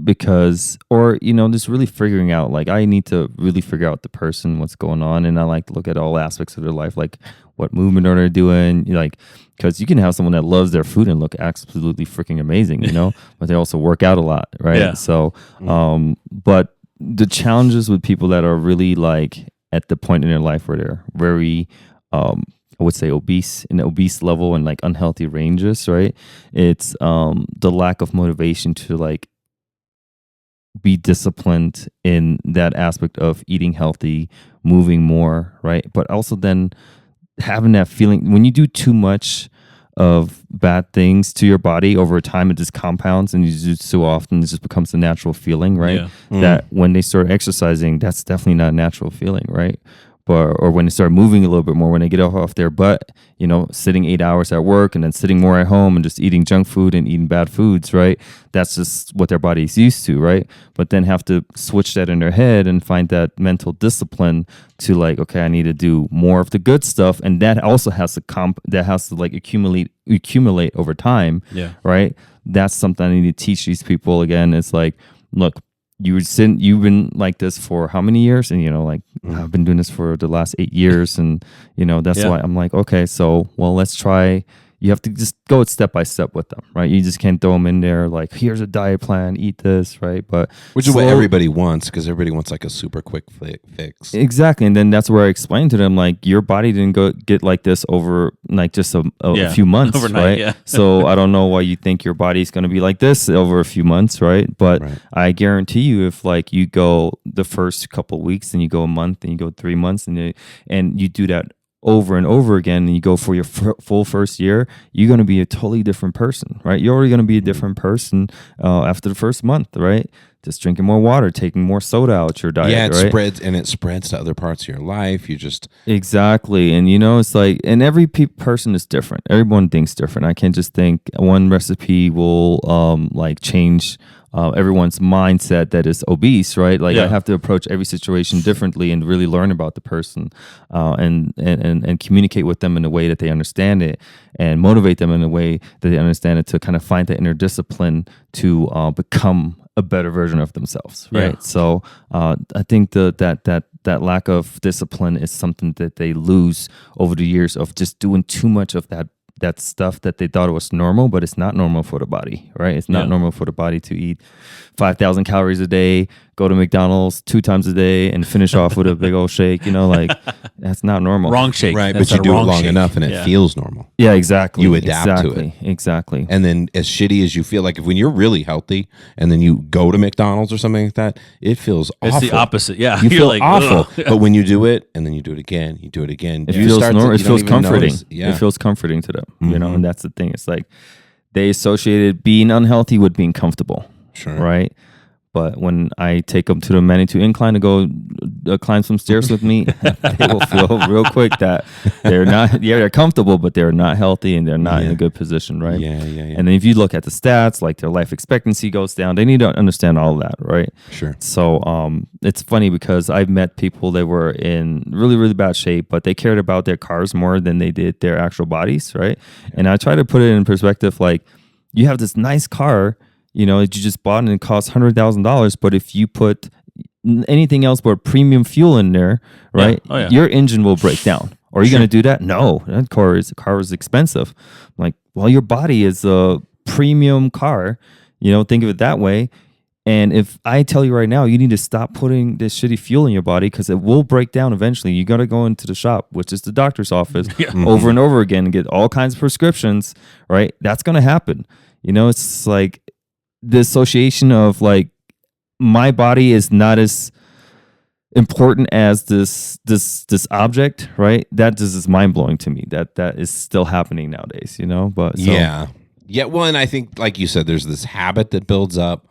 because, or you know, just really figuring out, like, I need to really figure out the person, what's going on, and I like to look at all aspects of their life, like what movement are they doing, like, because you can have someone that loves their food and look absolutely freaking amazing, you know, but they also work out a lot, right? Yeah. So, but the challenges with people that are really like at the point in their life where they're very, I would say obese level and like unhealthy ranges, right? It's the lack of motivation to like be disciplined in that aspect of eating healthy, moving more, right? But also then having that feeling when you do too much of bad things to your body over time, it just compounds, and you do it so often, it just becomes a natural feeling, right? Yeah. That when they start exercising, that's definitely not a natural feeling, right? But, or when they start moving a little bit more, when they get off their butt, you know, sitting 8 hours at work and then sitting more at home and just eating junk food and eating bad foods, right? That's just what their body's used to, right? But then have to switch that in their head and find that mental discipline to like, okay, I need to do more of the good stuff, and that also has to like accumulate over time, Yeah. right? That's something I need to teach these people. Again, it's like, look, you've been like this for how many years? And, you know, like, I've been doing this for the last 8 years. And, you know, that's why I'm like, okay, so, well, let's try. You have to just go step by step with them, right? You just can't throw them in there like, here's a diet plan, eat this, right? But which is what everybody wants, because everybody wants like a super quick fix. Exactly. And then that's where I explained to them, like, your body didn't get like this over like just a few months, overnight, right? yeah. So I don't know why you think your body's going to be like this over a few months, right? But I guarantee you, if like you go the first couple of weeks and you go a month and you go 3 months and you do that over and over again, and you go for your full first year, you're going to be a totally different person, right? You're already going to be a different person after the first month, right? Just drinking more water, taking more soda out your diet. Yeah, it right? spreads to other parts of your life. You just exactly, and you know, it's like, and every person is different. Everyone thinks different. I can't just think one recipe will like change everyone's mindset that is obese, right? Like, I have to approach every situation differently and really learn about the person, and communicate with them in a way that they understand it, and motivate them in a way that they understand it, to kind of find that inner discipline to become a better version of themselves, right? Yeah. So I think that lack of discipline is something that they lose over the years of just doing too much of that stuff that they thought was normal, but it's not normal for the body, right? It's not normal for the body to eat 5,000 calories a day, go to McDonald's 2 times a day, and finish off with a big old shake. You know, like, that's not normal. Wrong shake. right, That's but you a do it wrong long shake. enough, and it feels normal. Yeah, exactly. You adapt to it. Exactly. And then, as shitty as you feel, like when you're really healthy and then you go to McDonald's or something like that, it feels awful. It's the opposite. Yeah. You You're feel like, awful. ugh. But when you do it, and then you do it again, you do it again, It you feels start normal. to- It you don't feels even comforting. notice. Yeah. It feels comforting to them, you know, and that's the thing. It's like they associated being unhealthy with being comfortable, Sure. right? But when I take them to the Manitou Incline to go climb some stairs with me, they will feel real quick that they're not. Yeah, they're comfortable, but they're not healthy and they're not in a good position, right? Yeah. And then if you look at the stats, like their life expectancy goes down. They need to understand all of that, right? Sure. So it's funny because I've met people that were in really, really bad shape, but they cared about their cars more than they did their actual bodies, right? And I try to put it in perspective, like you have this nice car, you know, that you just bought and it costs $100,000, but if you put anything else but premium fuel in there, right, your engine will break down. Are you going to do that? No, that car is expensive. I'm like, well, your body is a premium car, you know, think of it that way. And if I tell you right now, you need to stop putting this shitty fuel in your body because it will break down eventually. You got to go into the shop, which is the doctor's office, over and over again and get all kinds of prescriptions, right? That's going to happen. You know, it's like the association of like my body is not as important as this object, right? That just is mind blowing to me. That is still happening nowadays, you know. But so. Yeah. Well, and I think, like you said, there's this habit that builds up.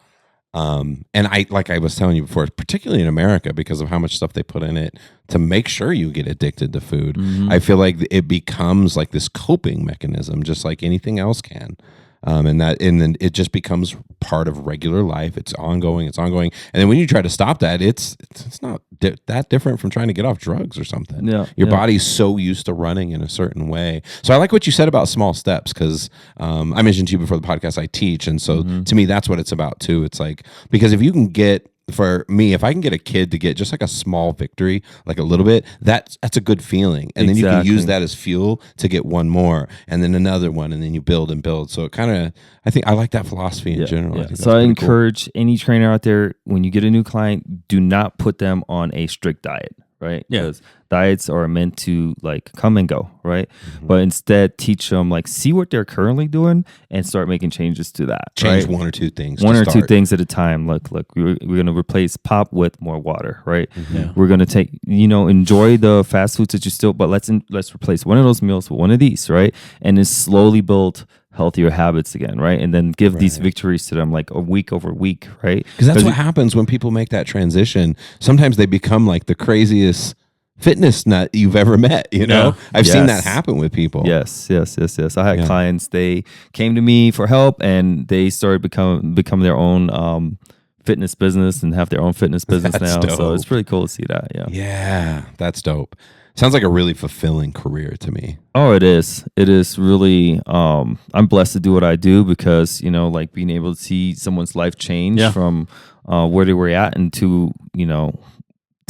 And I was telling you before, particularly in America, because of how much stuff they put in it to make sure you get addicted to food. I feel like it becomes like this coping mechanism, just like anything else can. And then it just becomes part of regular life. It's ongoing. And then when you try to stop that, it's not that different from trying to get off drugs or something. Yeah, Your body's so used to running in a certain way. So I like what you said about small steps, because I mentioned to you before the podcast, I teach. And so to me, that's what it's about too. It's like, because if you can get, for me, if I can get a kid to get just like a small victory, like a little bit, that's a good feeling. And then you can use that as fuel to get one more and then another one, and then you build and build. So it kind of, I think I like that philosophy in general. Yeah. So I encourage any trainer out there, when you get a new client, do not put them on a strict diet, right? Because diets are meant to like come and go, right? But instead teach them, like, see what they're currently doing and start making changes to that. Change right? one or two things. Two things at a time. Look, we're going to replace pop with more water, right? We're going to take, enjoy the fast foods that you still, but let's replace one of those meals with one of these, right? And then slowly build healthier habits again, right? And then give these victories to them, like a week over week, right? Because that's what happens when people make that transition. Sometimes they become like the craziest fitness nut you've ever met, I've seen that happen with people. Yes. I had clients, they came to me for help and they started become their own fitness business and have their own fitness business now. Dope. So it's pretty cool to see that. Yeah, that's dope. Sounds like a really fulfilling career to me. Oh, it is. It is really, I'm blessed to do what I do because, like being able to see someone's life change from where they were at and to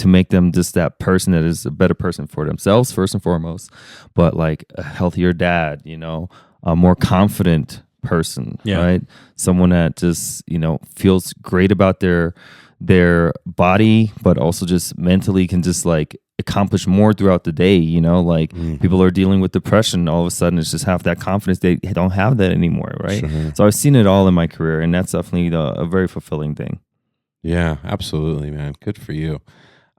make them just that person that is a better person for themselves, first and foremost, but like a healthier dad, a more confident person, right? Someone that just, feels great about their body, but also just mentally can just like accomplish more throughout the day, people are dealing with depression. All of a sudden it's just have that confidence. They don't have that anymore, right? Sure. So I've seen it all in my career, and that's definitely a very fulfilling thing. Yeah, absolutely, man. Good for you.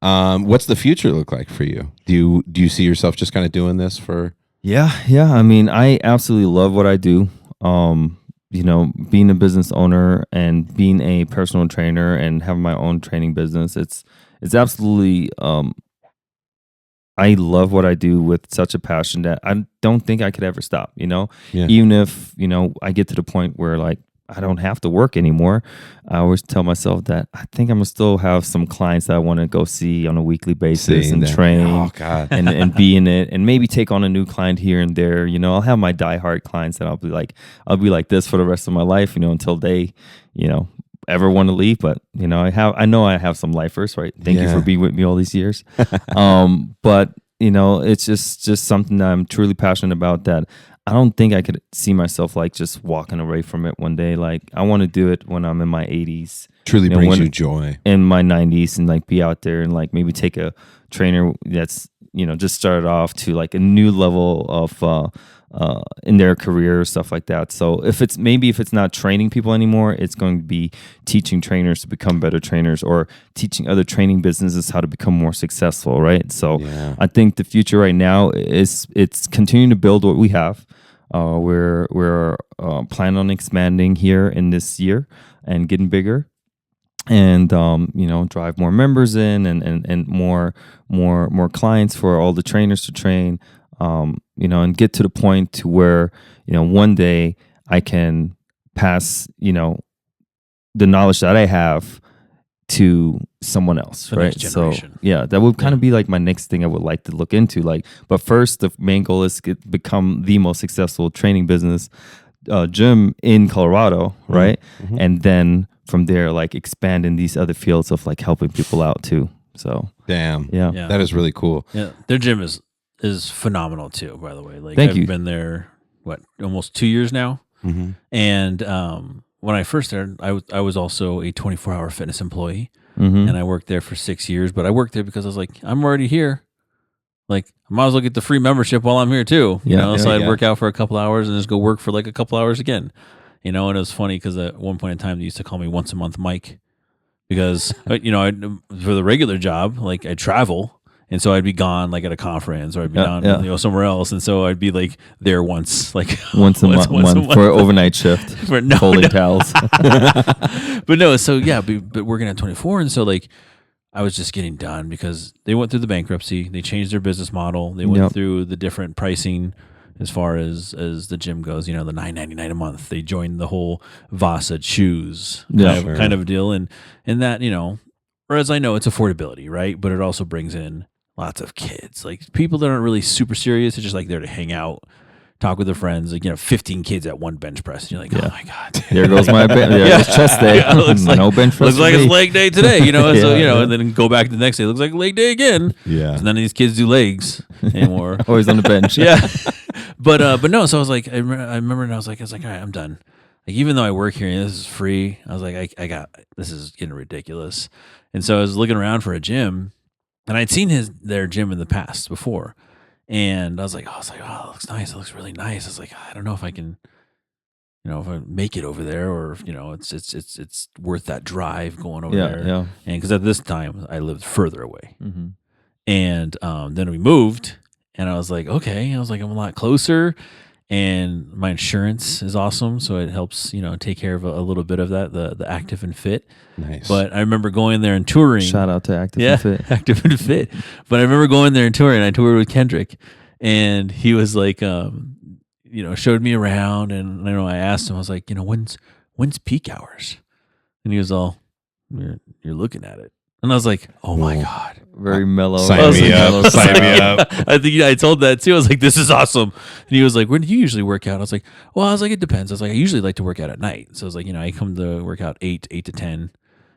What's the future look like for you? Do you see yourself just kind of doing this for? Yeah. I mean, I absolutely love what I do. Being a business owner and being a personal trainer and having my own training business, it's absolutely. I love what I do with such a passion that I don't think I could ever stop. Even if I get to the point where like I don't have to work anymore, I always tell myself that I think I'm gonna still have some clients that I want to go see on a weekly basis and train and be in it, and maybe take on a new client here and there. I'll have my diehard clients that I'll be like this for the rest of my life, until they, ever want to leave. But I know I have some lifers, right? Thank you for being with me all these years. But it's just something that I'm truly passionate about, that I don't think I could see myself like just walking away from it one day. Like I want to do it when I'm in my 80s. Truly brings you joy. In my 90s, and like be out there and like maybe take a trainer that's, just started off to like a new level of in their career, stuff like that. So if it's not training people anymore, it's going to be teaching trainers to become better trainers, or teaching other training businesses how to become more successful, right? So I think the future right now is it's continuing to build what we have. We're planning on expanding here in this year and getting bigger. and drive more members in and more clients for all the trainers to train, and get to the point to where one day I can pass the knowledge that I have to someone else, The right? next generation. So yeah, that would kind of be like my next thing I would like to look into. Like, but first, the main goal is to become the most successful training business gym in Colorado, right? Mm-hmm. And then from there, like expand in these other fields of like helping people out too. So Damn. yeah. That is really cool. Yeah, their gym is phenomenal too. By the way, like Thank I've you. been there almost 2 years now, Mm-hmm. and when I first started, I was also a 24-hour fitness employee, Mhm. and I worked there for 6 years. But I worked there because I was like, I'm already here. Like, I might as well get the free membership while I'm here too. So I'd work out for a couple hours and just go work for like a couple hours again. And it was funny because at one point in time they used to call me once a month Mike, because for the regular job, like I'd travel, and so I'd be gone like at a conference, or I'd be gone somewhere else, and so I'd be like there once a month for an overnight shift for folding towels. But no, so yeah, but working at 24, and so like I was just getting done because they went through the bankruptcy, they changed their business model, they went through the different pricing as far as the gym goes, the $9.99 a month. They joined the whole Vasa choose kind of deal, and that whereas I know it's affordability, right? But it also brings in lots of kids, like people that aren't really super serious. They're just like there to hang out, talk with their friends. Like 15 kids at one bench press. And you're like, oh my god, there goes my it's chest day. No bench press. Looks like it's leg day today. And then go back the next day. Looks like leg day again. Yeah. So none of these kids do legs anymore. Always on the bench. Yeah. But no. So I was like, I remember, and I was like, all right, I'm done. Like, even though I work here and this is free, I was like, I got this is getting ridiculous. And so I was looking around for a gym, and I'd seen their gym in the past before, and I was like, oh, it looks nice. It looks really nice. I was like, I don't know if I can, if I make it over there, or if, it's worth that drive going over there. Yeah. And because at this time I lived further away, Mm-hmm. and then we moved, and I was like, okay, I was like, I'm a lot closer. And my insurance is awesome, so it helps, take care of a little bit of that, the active and fit. Nice. But I remember going there and touring. Shout out to Active and Fit. Active and Fit. But I remember going there and touring. I toured with Kendrick, and he was like, showed me around, and I asked him, I was like, when's peak hours? And he was all, you're looking at it. And I was like, oh my God. Very mellow. Sign me up. I think I told that too. I was like, this is awesome. And he was like, when do you usually work out? I was like, it depends. I was like, I usually like to work out at night. So I was like, I come to work out 8 to 10.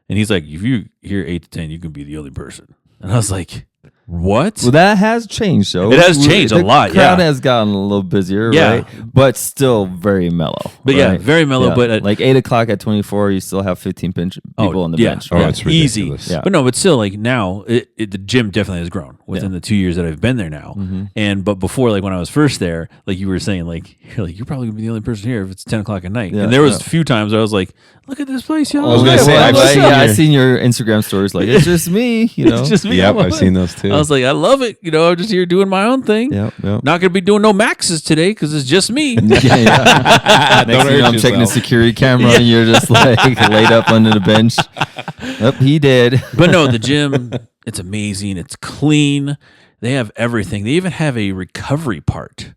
And he's like, if you hear 8 to 10, you can be the only person. And I was like, what? Well, that has changed, though. It has changed a lot. The crowd has gotten a little busier, right? But still very mellow. But right? very mellow. Yeah. But like 8 o'clock at 24, you still have 15 people on the bench. Oh, it's ridiculous. Easy. Yeah. But no, but still, like now, the gym definitely has grown within the 2 years that I've been there now. Mm-hmm. But before, like when I was first there, like you were saying, like you're probably gonna be the only person here if it's 10 o'clock at night. Yeah, and there was a few times where I was like, look at this place, y'all. I was gonna say, I've seen your Instagram stories. Like, it's just me, It's just me. Yep, I've seen those too. I was like, I love it. I'm just here doing my own thing. Yep. Not gonna be doing no maxes today because it's just me. Next thing I'm checking the security camera, and you're just like laid up under the bench. Yep, he did. But no, the gym, it's amazing. It's clean. They have everything. They even have a recovery part.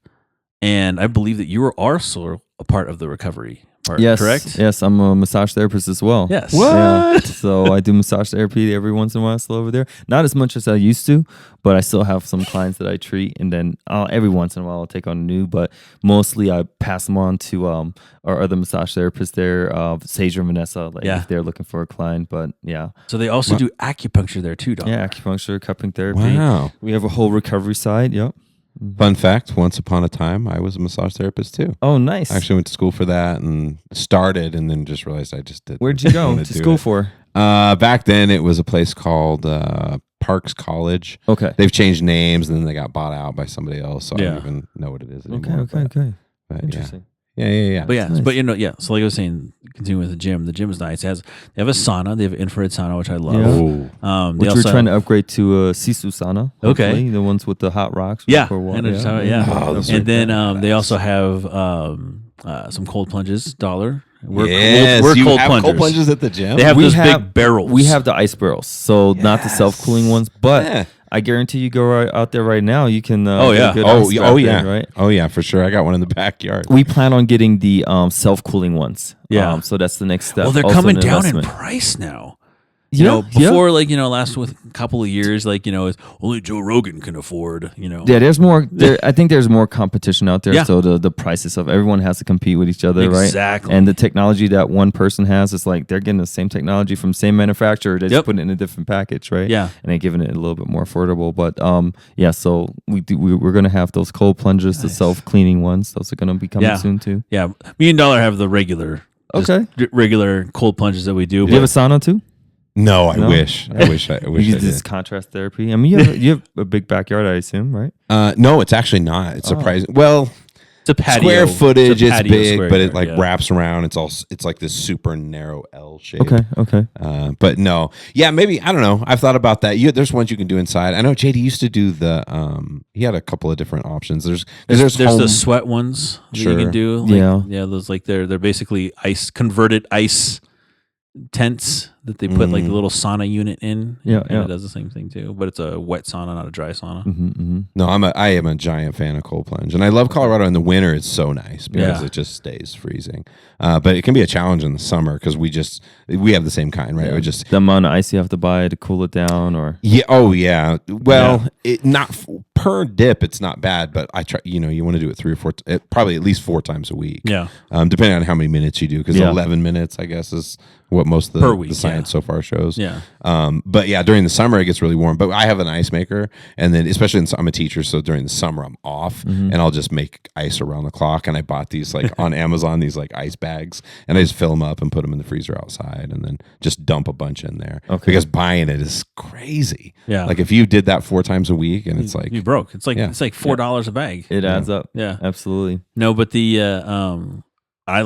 And I believe that you are also a part of the recovery part, correct? Yes, I'm a massage therapist as well. Yes. What? Yeah. So I do massage therapy every once in a while, still over there. Not as much as I used to, but I still have some clients that I treat, and then every once in a while I'll take on new. But mostly I pass them on to our other massage therapists there, Sage or Vanessa, if they're looking for a client. But yeah. So they also do acupuncture there too, don't they? Yeah, acupuncture, cupping therapy. Wow. We have a whole recovery side. Yep. Fun fact, once upon a time, I was a massage therapist too. Oh, nice. I actually went to school for that and started, and then just realized I just didn't. Where'd you go to school for? Back then, it was a place called Parks College. Okay. They've changed names, and then they got bought out by somebody else, so I Yeah. don't even know what it is anymore. Okay. But Interesting. Yeah. But yeah, Nice. but so like I was saying, continuing with the gym is nice. They have a sauna. They have an infrared sauna, which I love. Yeah. Oh. They Which we're trying to upgrade to a Sisu sauna. Okay. Hopefully. The ones with the hot rocks. Yeah. For water. And, Oh, those are and then badass. they also have some cold plunges, $1 We're you cold have plungers. cold plunges at the gym. They have those big barrels. We have the ice barrels, so not the self-cooling ones, but Yeah. I guarantee you go right out there right now. You can. Oh, get yeah. a good Oh, ice oh wrap yeah, in, right. Oh yeah, for sure. I got one in the backyard. We plan on getting the self-cooling ones. Yeah. So that's the next step. Well, they're Also coming an down in investment. price now. Yeah, Before last with a couple of years, it's only Joe Rogan can afford. Yeah, there's more. I think there's more competition out there. Yeah. So the prices of everyone has to compete with each other, right? Exactly. And the technology that one person has is like they're getting the same technology from same manufacturer. They're just putting it in a different package, right? Yeah. And they're giving it a little bit more affordable. But yeah. So we're gonna have those cold plungers, the self-cleaning ones. Those are gonna be coming soon too. Yeah, me and Dollar have the regular, regular cold plunges that we do. Do you have a sauna too? No, I wish. I wish You I use this did. contrast therapy. I mean, you have a big backyard, I assume, right? No, it's actually not. It's surprising. Well, It's a patio. square footage, it's big, square but it yard, wraps around. It's like this super narrow L shape. Okay. But no, yeah, maybe I don't know. I've thought about that. There's ones you can do inside. I know JD used to do the. He had a couple of different options. There's the sweat ones that you can do. Yeah. Those they're basically converted ice tents that they put like a little sauna unit in. Yeah, and it does the same thing too, but it's a wet sauna, not a dry sauna. No, I am a giant fan of cold plunge, and I love Colorado in the winter. It's so nice because it just stays freezing. But it can be a challenge in the summer because we have the same kind, right? We just The amount of ice you have to buy to cool it down, or yeah. Oh yeah. Well, it not per dip. It's not bad, but I try. You want to do it 3 or 4, probably at least 4 times a week. Yeah. Depending on how many minutes you do, because 11 minutes, I guess, is what most of Per week, the science so far shows. Yeah. But yeah, during the summer it gets really warm. But I have an ice maker, and then especially I'm a teacher, so during the summer I'm off, and I'll just make ice around the clock. And I bought these on Amazon, these ice bags, and I just fill them up and put them in the freezer outside, and then just dump a bunch in there. Okay. Because buying it is crazy. Yeah. Like if you did that 4 times a week, and it's like You broke. It's like $4 a bag. it adds up. Yeah. Absolutely. No, but the I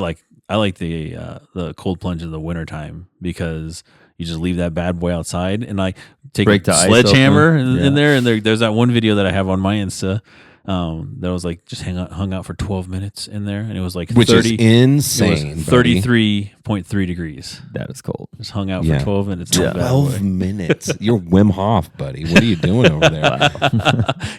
like the cold plunge in the wintertime because you just leave that bad boy outside and take Break a the ice sledgehammer open. in there, and there's that one video that I have on my Insta that was just hung out for 12 minutes in there, and it was like which 30, is insane. 33.3 degrees. That is cold. Just hung out for 12 minutes. Yeah. 12 minutes. You're Wim Hof, buddy. What are you doing over there?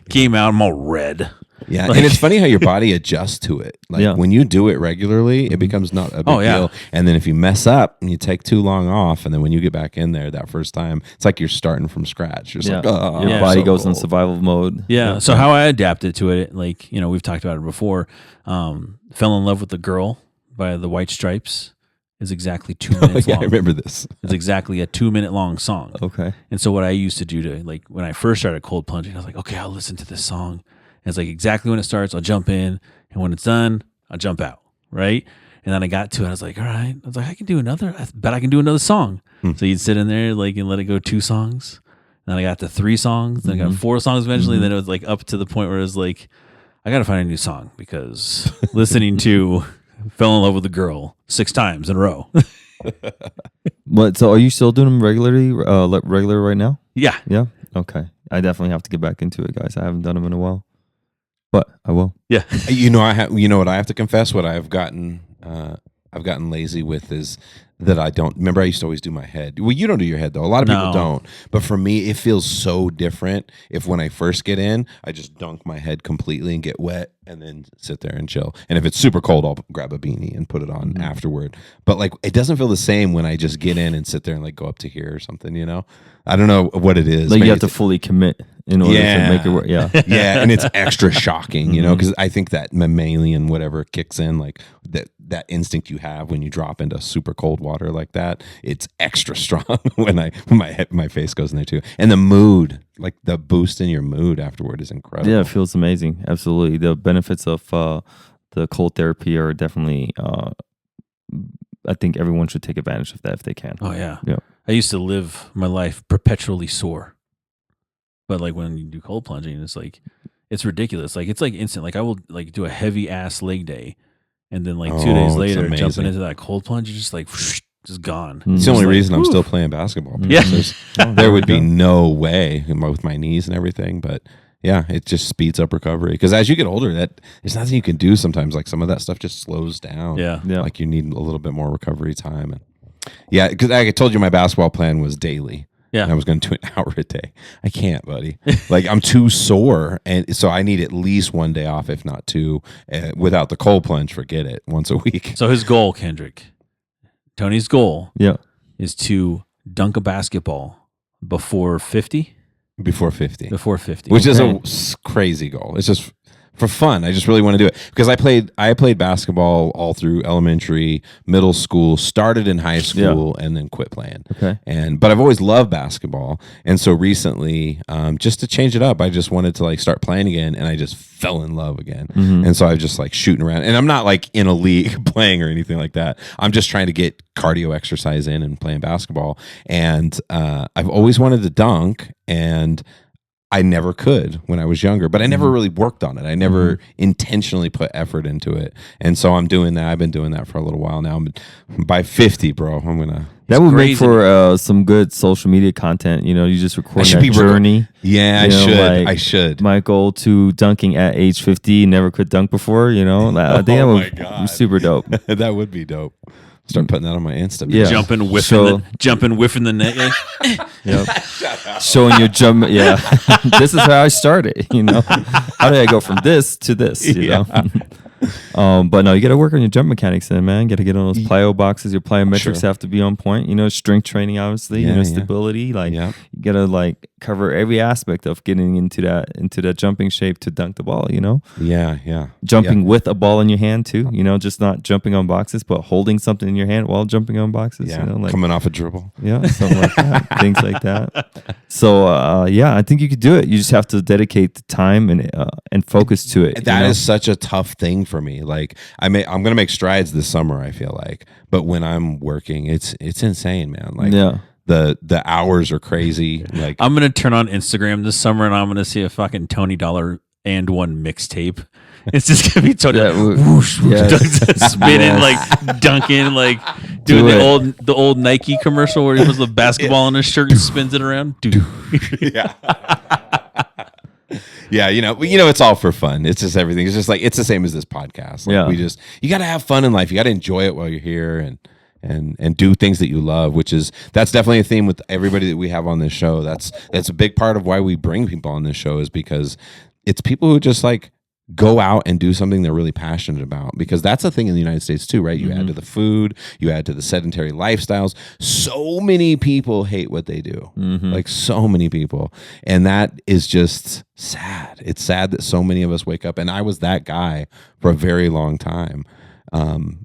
Came out, I'm all red. Yeah, and it's funny how your body adjusts to it. When you do it regularly, it becomes not a big deal. And then if you mess up and you take too long off, and then when you get back in there that first time, it's like you're starting from scratch. You're just Your body goes in survival mode. Yeah. So how I adapted to it, we've talked about it before. Fell in Love with the Girl by the White Stripes is exactly 2 minutes long. I remember this. It's exactly a 2-minute long song. Okay. And so what I used to do when I first started cold plunging, I was like, okay, I'll listen to this song. And it's exactly when it starts, I'll jump in, and when it's done, I'll jump out, right? And then I got to it, I was like, all right. I was like, I can do another. I bet I can do another song. So you'd sit in there and let it go 2 songs. And then I got to 3 songs. Then I got 4 songs eventually. And then it was up to the point where it was I got to find a new song because listening to Fell in Love with a Girl 6 times in a row. So are you still doing them regularly, regular right now? Yeah. Yeah. Okay. I definitely have to get back into it, guys. I haven't done them in a while, but I will. Yeah. What I have to confess, what I've gotten lazy with is that I don't remember. I used to always do my head. Well, you don't do your head though. A lot of people don't. But for me, it feels so different if when I first get in, I just dunk my head completely and get wet and then sit there and chill. And if it's super cold, I'll grab a beanie and put it on afterward. But it doesn't feel the same when I just get in and sit there and go up to here or something, I don't know what it is. You have to fully commit in order to make it work. Yeah. Yeah, and it's extra shocking, because I think that mammalian whatever kicks in, that instinct you have when you drop into super cold water like that. It's extra strong when my face goes in there too. And the mood, the boost in your mood afterward is incredible. Yeah, it feels amazing. Absolutely. The benefits of the cold therapy are definitely I think everyone should take advantage of that if they can. Oh yeah. Yeah. I used to live my life perpetually sore. But when you do cold plunging, it's ridiculous. It's instant. I will do a heavy ass leg day, and then 2 days later, jumping into that cold plunge, you're just gone. It's the only reason I'm still playing basketball. Yeah. There would be no way with my knees and everything, but it just speeds up recovery. Because as you get older, there's nothing you can do sometimes. Like some of that stuff just slows down. Yeah. Like you need a little bit more recovery time. And because I told you my basketball plan was daily. Yeah. And I was going to do an hour a day. I can't, buddy. Like I'm too sore. And so I need at least one day off, if not two. Without the cold plunge, forget it, once a week. So his goal, Kendrick, Tony's goal is to dunk a basketball before 50? Before 50. Before 50. Which is a crazy goal. It's just for fun. I just really want to do it because I played basketball all through elementary, middle school, started in high school, and then quit playing. Okay. But I've always loved basketball, and so recently, just to change it up, I just wanted to like start playing again, and I just fell in love again. And so I was just like shooting around, and I'm not like in a league playing or anything like that. I'm just trying to get cardio exercise in and playing basketball, and I've always wanted to dunk, and I never could when I was younger, but I never really worked on it. I never intentionally put effort into it. And so I'm doing that. I've been doing that for a little while now. By 50, bro, I'm going to... That would make for some good social media content. You know, you just record that journey. Yeah, I should. My goal to dunking at age 50, never could dunk before, you know. I think that would be super dope. That would be dope. Start putting that on my Insta. Yeah. Jumping, whiffing the net. Showing your jump. Yeah. This is how I started, you know. How did I go from this to this, you know? But no, you got to work on your jump mechanics then, man. You got to get on those plyo boxes. Your plyometrics have to be on point. You know, strength training, obviously. You know, stability. Like you got to like cover every aspect of getting into that jumping shape to dunk the ball. You know. Yeah. Jumping with a ball in your hand too. You know, just not jumping on boxes, but holding something in your hand while jumping on boxes. Yeah. You know, like coming off a dribble. Yeah, something like that. Things like that. So I think you could do it. You just have to dedicate the time and focus to it. That is such a tough thing for me. Like I'm going to make strides this summer, I feel like, but when I'm working, it's insane, man. Like the hours are crazy. Like I'm going to turn on Instagram this summer and I'm going to see a fucking Tony Dollar and one mixtape. It's just gonna be Tony spinning, like dunking, like doing the old Nike commercial where he puts the basketball in his shirt and spins it around. Yeah, you know, it's all for fun. It's just everything. It's just like it's the same as this podcast. Like you got to have fun in life. You got to enjoy it while you're here and do things that you love. That's definitely a theme with everybody that we have on this show. That's a big part of why we bring people on this show is because it's people who just like go out and do something they're really passionate about, because that's a thing in the United States too, right? You add to the food, you add to the sedentary lifestyles. So many people hate what they do, like so many people. And that is just sad. It's sad that so many of us wake up, and I was that guy for a very long time.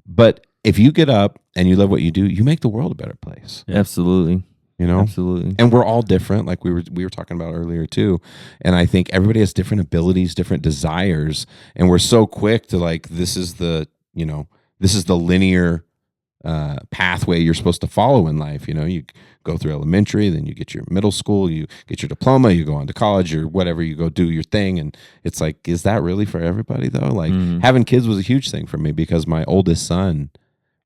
But if you get up and you love what you do, you make the world a better place. Yeah. Absolutely. You know, absolutely. And we're all different, like we were talking about earlier too. And I think everybody has different abilities, different desires, and we're so quick to like this is the linear pathway you're supposed to follow in life. You know, you go through elementary, then you get your middle school, you get your diploma, you go on to college or whatever, you go do your thing. And it's like, is that really for everybody though? Like having kids was a huge thing for me because my oldest son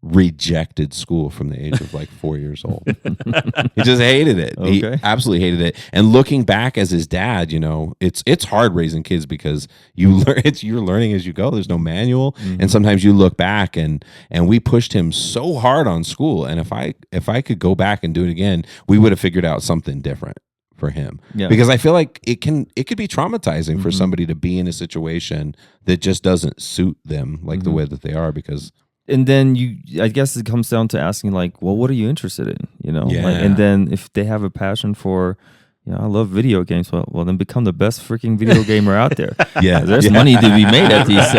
rejected school from the age of like 4 years old. He just hated it. Okay. He absolutely hated it. And looking back as his dad, you know, it's hard raising kids because you're learning as you go. There's no manual. And sometimes you look back and we pushed him so hard on school. And if I could go back and do it again, we would have figured out something different for him. Yeah. Because I feel like it could be traumatizing for somebody to be in a situation that just doesn't suit them like the way that they are, because and then I guess it comes down to asking like, well, what are you interested in? You know, and then if they have a passion for, you know, I love video games. Well, then become the best freaking video gamer out there. There's money to be made at these,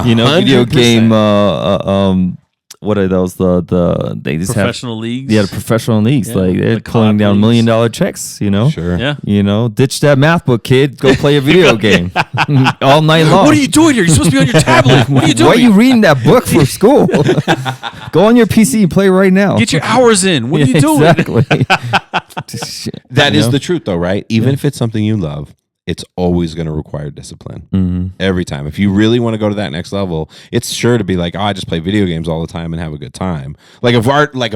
you know, 100%. Video game. What are those? They just professional leagues. Yeah, the professional leagues. Like they're pulling down $1 million checks. You know, sure. Yeah. You know, ditch that math book, kid. Go play a video game all night long. What are you doing here? You're supposed to be on your tablet. What are you doing? Why are you reading that book for school? Go on your PC and play right now. Get your hours in. What are you doing? Exactly. That is the truth, though, right? Even if it's something you love, it's always going to require discipline. Mm-hmm. Every time. If you really want to go to that next level, it's sure to be like, oh, I just play video games all the time and have a good time. Like if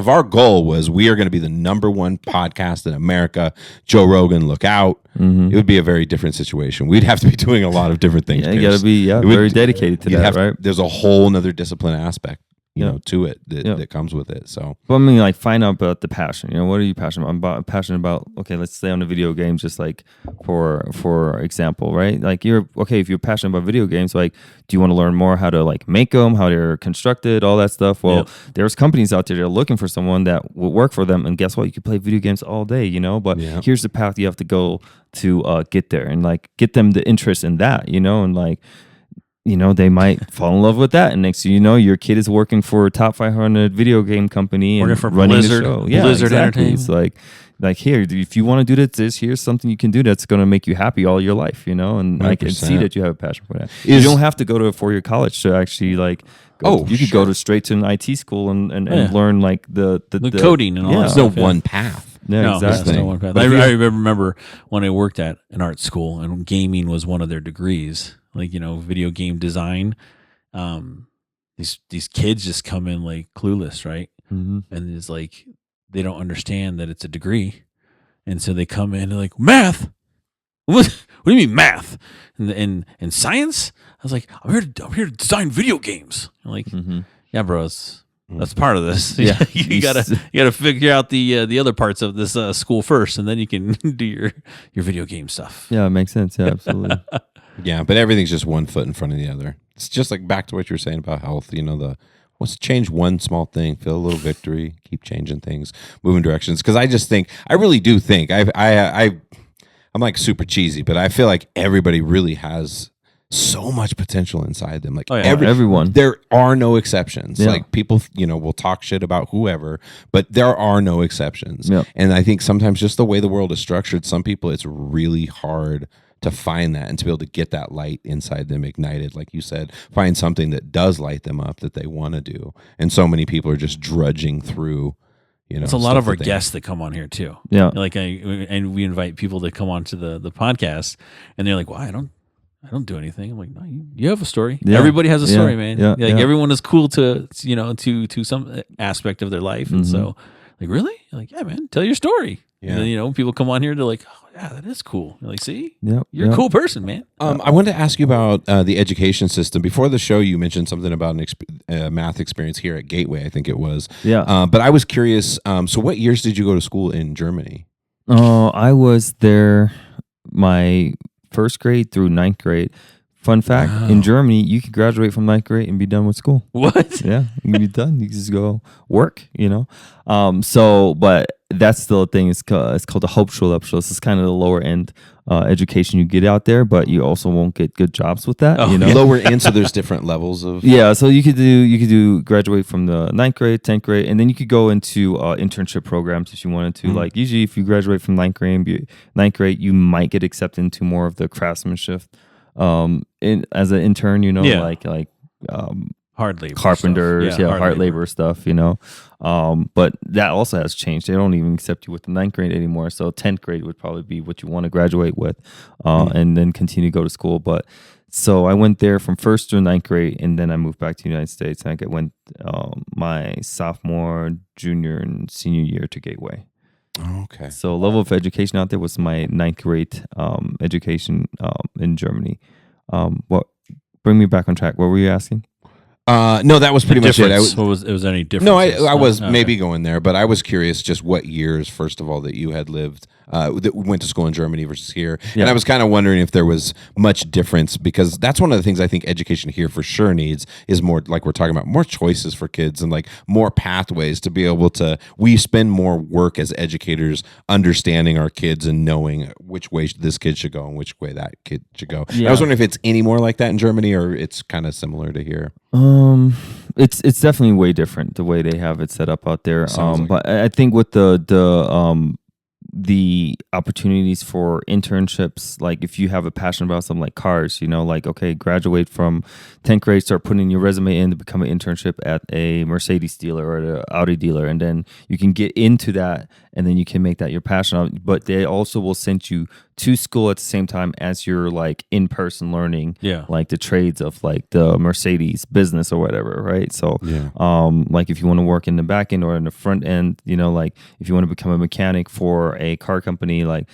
our goal was we are going to be the #1 podcast in America, Joe Rogan, look out, it would be a very different situation. We'd have to be doing a lot of different things. Yeah, you got to be very dedicated to that, right? There's a whole nother discipline aspect, to it that comes with it. So, well, I mean, like, find out about the passion. What are you passionate about? I'm passionate about. Okay, let's stay on the video games, just like for example, right? Like, if you're passionate about video games, like, do you want to learn more how to like make them, how they're constructed, all that stuff? Well, there's companies out there that are looking for someone that will work for them, and guess what? You can play video games all day, But here's the path you have to go to get there, and like get them the interest in that, and like. They might fall in love with that, and next thing you know, your kid is working for a top 500 video game company and for running Blizzard, the show. Blizzard Entertainment. It's like here, if you want to do this, here's something you can do that's going to make you happy all your life, And I can see that you have a passion for that. You don't have to go to a 4-year college to actually like. You could go straight to an IT school and learn like the coding and all that. There's no one path. Yeah, no, exactly. no one path. I remember when I worked at an art school and gaming was one of their degrees, like video game design. These kids just come in like clueless, right? Mm-hmm. And it's like they don't understand that it's a degree, and so they come in and they're like, math. What do you mean math and science? I was like, I'm here to design video games. I'm like, yeah, bro, that's part of this. Yeah, you gotta figure out the other parts of this school first, and then you can do your video game stuff. Yeah, it makes sense. Yeah, absolutely. Yeah, but everything's just one foot in front of the other. It's just like back to what you were saying about health. Let's change one small thing, feel a little victory, keep changing things, moving directions. Because I really do think I'm like super cheesy, but I feel like everybody really has so much potential inside them. Like everyone, there are no exceptions. Yeah. Like people, will talk shit about whoever, but there are no exceptions. Yeah. And I think sometimes just the way the world is structured, some people it's really hard to find that and to be able to get that light inside them ignited. Like you said, find something that does light them up that they want to do. And so many people are just drudging through. It's a lot of our guests that come on here too. Yeah, like and we invite people to come on to the podcast, and they're like, "Well, I don't do anything." I'm like, "No, you have a story. Yeah. Everybody has a story, man. Yeah. Everyone is cool to to some aspect of their life, and so like, really, like, yeah, man, tell your story." Yeah. And then people come on here, they're like, "Oh, yeah, that is cool." You're like, "See, you're a cool person, man." I wanted to ask you about the education system. Before the show, you mentioned something about an math experience here at Gateway, I think it was. Yeah. But I was curious. So, what years did you go to school in Germany? I was there my 1st grade through 9th grade. Fun fact, in Germany, you can graduate from 9th grade and be done with school. What? Yeah, you can be done. You can just go work, but that's still a thing. It's called the Hauptschulabschluss. It's kind of the lower end education you get out there, but you also won't get good jobs with that. Lower end, so there's different levels of. Yeah, so you could do graduate from the 9th grade, 10th grade, and then you could go into internship programs if you wanted to. Like usually, if you graduate from 9th grade, you might get accepted into more of the craftsmanship. As an intern, like hard labor carpenters, stuff. hard labor stuff, but that also has changed. They don't even accept you with the 9th grade anymore. So 10th grade would probably be what you want to graduate with, and then continue to go to school. But so I went there from 1st through 9th grade, and then I moved back to the United States, and I went my sophomore, junior, and senior year to Gateway. Okay. So level of education out there was my 9th grade education in Germany. Bring me back on track. What were you asking? No, that was pretty much it. Was any difference? No, I was maybe going there, but I was curious just what years, first of all, that you had lived, that went to school in Germany versus here. Yeah. And I was kind of wondering if there was much difference, because that's one of the things I think education here for sure needs is more, like we're talking about, more choices for kids and like more pathways to be able to, we spend more work as educators understanding our kids and knowing which way this kid should go and which way that kid should go. Yeah. I was wondering if it's any more like that in Germany or it's kind of similar to here. It's definitely way different the way they have it set up out there. Sounds like But I think with the opportunities for internships, like if you have a passion about something like cars, like, okay, graduate from 10th grade, start putting your resume in to become an internship at a Mercedes dealer or an Audi dealer, and then you can get into that and then you can make that your passion. But they also will send you to school at the same time as you're like in person learning, like the trades of like the Mercedes business or whatever, right? So, like if you want to work in the back end or in the front end, you know, like if you want to become a mechanic for a car company, like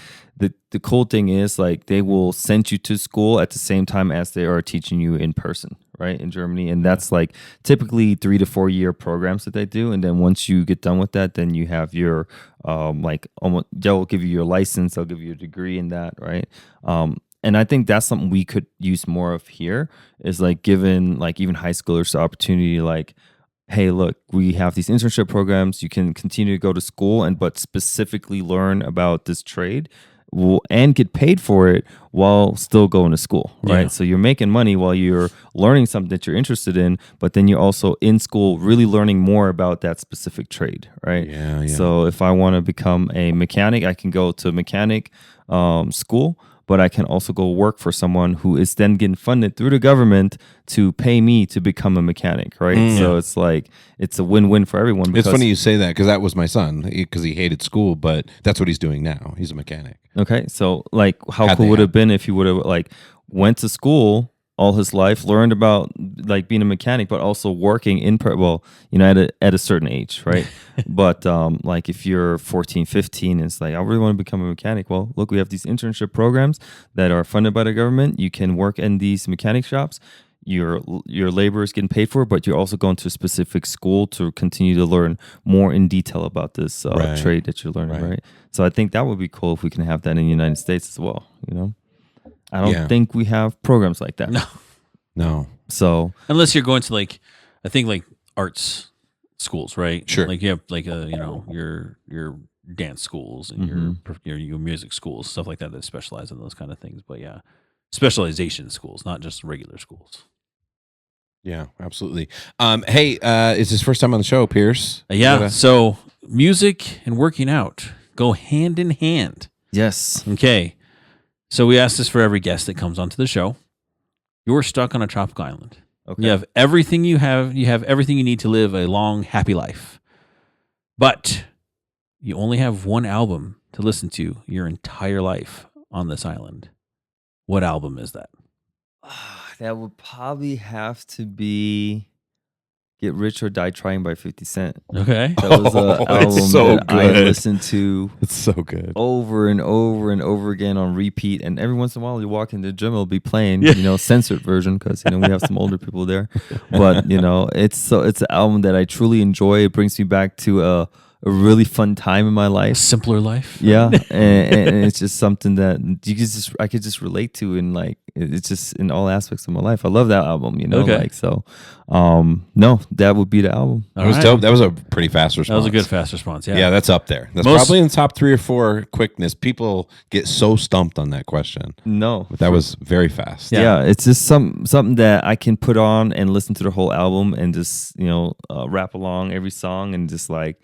the cool thing is like they will send you to school at the same time as they are teaching you in person, right, in Germany. And that's like typically 3 to 4 year programs that they do. And then once you get done with that, then you have your like almost, they'll give you your license, they'll give you a degree in that, right? And I think that's something we could use more of here, is like giving like even high schoolers the opportunity, like, hey, look, we have these internship programs. You can continue to go to school but specifically learn about this trade and get paid for it while still going to school, right? Yeah. So you're making money while you're learning something that you're interested in, but then you're also in school really learning more about that specific trade, right? Yeah. So if I want to become a mechanic, I can go to mechanic school, but I can also go work for someone who is then getting funded through the government to pay me to become a mechanic, right? So it's like, it's a win-win for everyone. It's funny you say that, because that was my son, because he hated school, but that's what he's doing now. He's a mechanic. Okay, so like how cool would it have been if he would have like went to school all his life, learned about like being a mechanic, but also working at a certain age, right? But like if you're 14, 15, it's like, I really want to become a mechanic. Well, look, we have these internship programs that are funded by the government. You can work in these mechanic shops. Your labor is getting paid for, but you're also going to a specific school to continue to learn more in detail about this trade that you're learning, right? So I think that would be cool if we can have that in the United States as well, you know? I don't think we have programs like that. No. So unless you're going to like, I think like arts schools, right? Sure. Like you have like your dance schools and your music schools, stuff like that specialize in those kind of things. But yeah, specialization schools, not just regular schools. Yeah, absolutely. Hey, is this first time on the show, Pierce? Yeah. So music and working out go hand in hand. Yes. Okay. So we ask this for every guest that comes onto the show. You're stuck on a tropical island. Okay. You have everything you have everything you need to live a long, happy life. But you only have one album to listen to your entire life on this island. What album is that? That would probably have to be Get Rich or Die Trying by 50 Cent. Okay. That was an album that I listened to. It's so good. Over and over and over again on repeat. And every once in a while you walk into the gym, it'll be playing, censored version, because, we have some older people there. But, it's an album that I truly enjoy. It brings me back to a really fun time in my life. A simpler life. Yeah. and it's just something that I could just relate to, and like it's just in all aspects of my life. I love that album, Okay. like so. No, that would be the album. That was dope. That was a pretty fast response. That was a good fast response. Yeah. Yeah, that's up there. That's probably in the top 3 or 4 quickness. People get so stumped on that question. No. But that was very fast. Yeah, it's just something that I can put on and listen to the whole album and just, rap along every song, and just like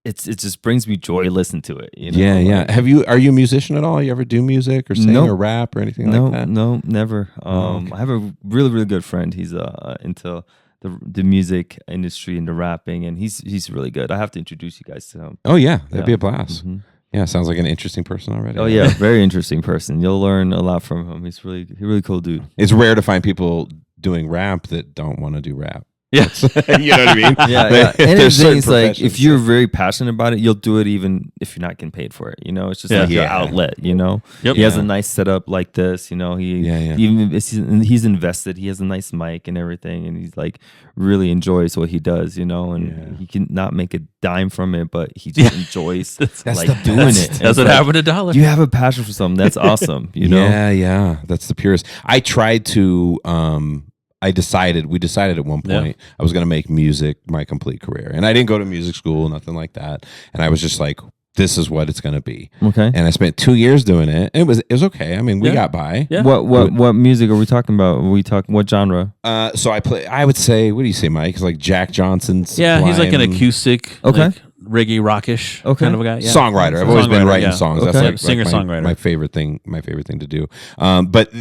it just brings me joy to listen to it. Yeah. Are you a musician at all? You ever do music or sing or rap or anything like that? No, never. I have a really, really good friend. He's into the music industry and the rapping, and he's really good. I have to introduce you guys to him. Oh yeah, that'd be a blast. Mm-hmm. Yeah, sounds like an interesting person already. Oh yeah, very interesting person. You'll learn a lot from him. He's really cool dude. It's rare to find people doing rap that don't want to do rap. Yeah. You know what I mean? Yeah. And the thing is, like, if you're very passionate about it, you'll do it even if you're not getting paid for it. It's just like your outlet, Yep. He has a nice setup like this, he's invested. He has a nice mic and everything, and he's like really enjoys what he does, and he can not make a dime from it, but he just enjoys like doing it. That's what happened to $1. You have a passion for something. That's awesome, Yeah. That's the purest. I tried to we decided at one point I was going to make music my complete career. And I didn't go to music school, nothing like that. And I was just like, this is what it's going to be. Okay. And I spent 2 years doing it. And it was okay. I mean, we got by. Yeah. What music are we talking about? What genre? So I would say, what do you say, Mike? It's like Jack Johnson's. Yeah, he's like an acoustic. Okay. Like reggae rockish kind of a guy. Yeah. Songwriter. I've always been writing songs. Okay. That's like singer-songwriter. My favorite thing to do. But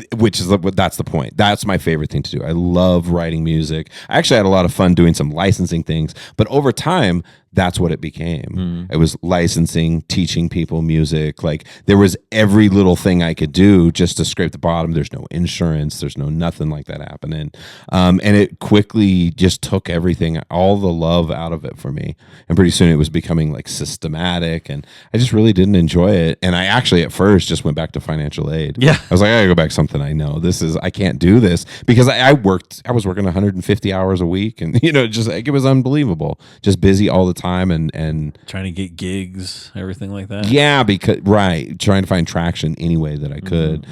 that's the point. That's my favorite thing to do. I love writing music. I actually had a lot of fun doing some licensing things. But over time, that's what it became. It was licensing, teaching people music. Like there was every little thing I could do just to scrape the bottom. There's no insurance. There's no nothing like that happening. And it quickly just took everything, all the love out of it for me. And pretty soon it was becoming like systematic, and I just really didn't enjoy it. And I actually at first just went back to financial aid. Yeah. I was like, I gotta go back to something I know. I can't do this, because I was working 150 hours a week, and just like, it was unbelievable. Just busy all the time. And trying to get gigs, everything like that. Yeah, trying to find traction any way that I could.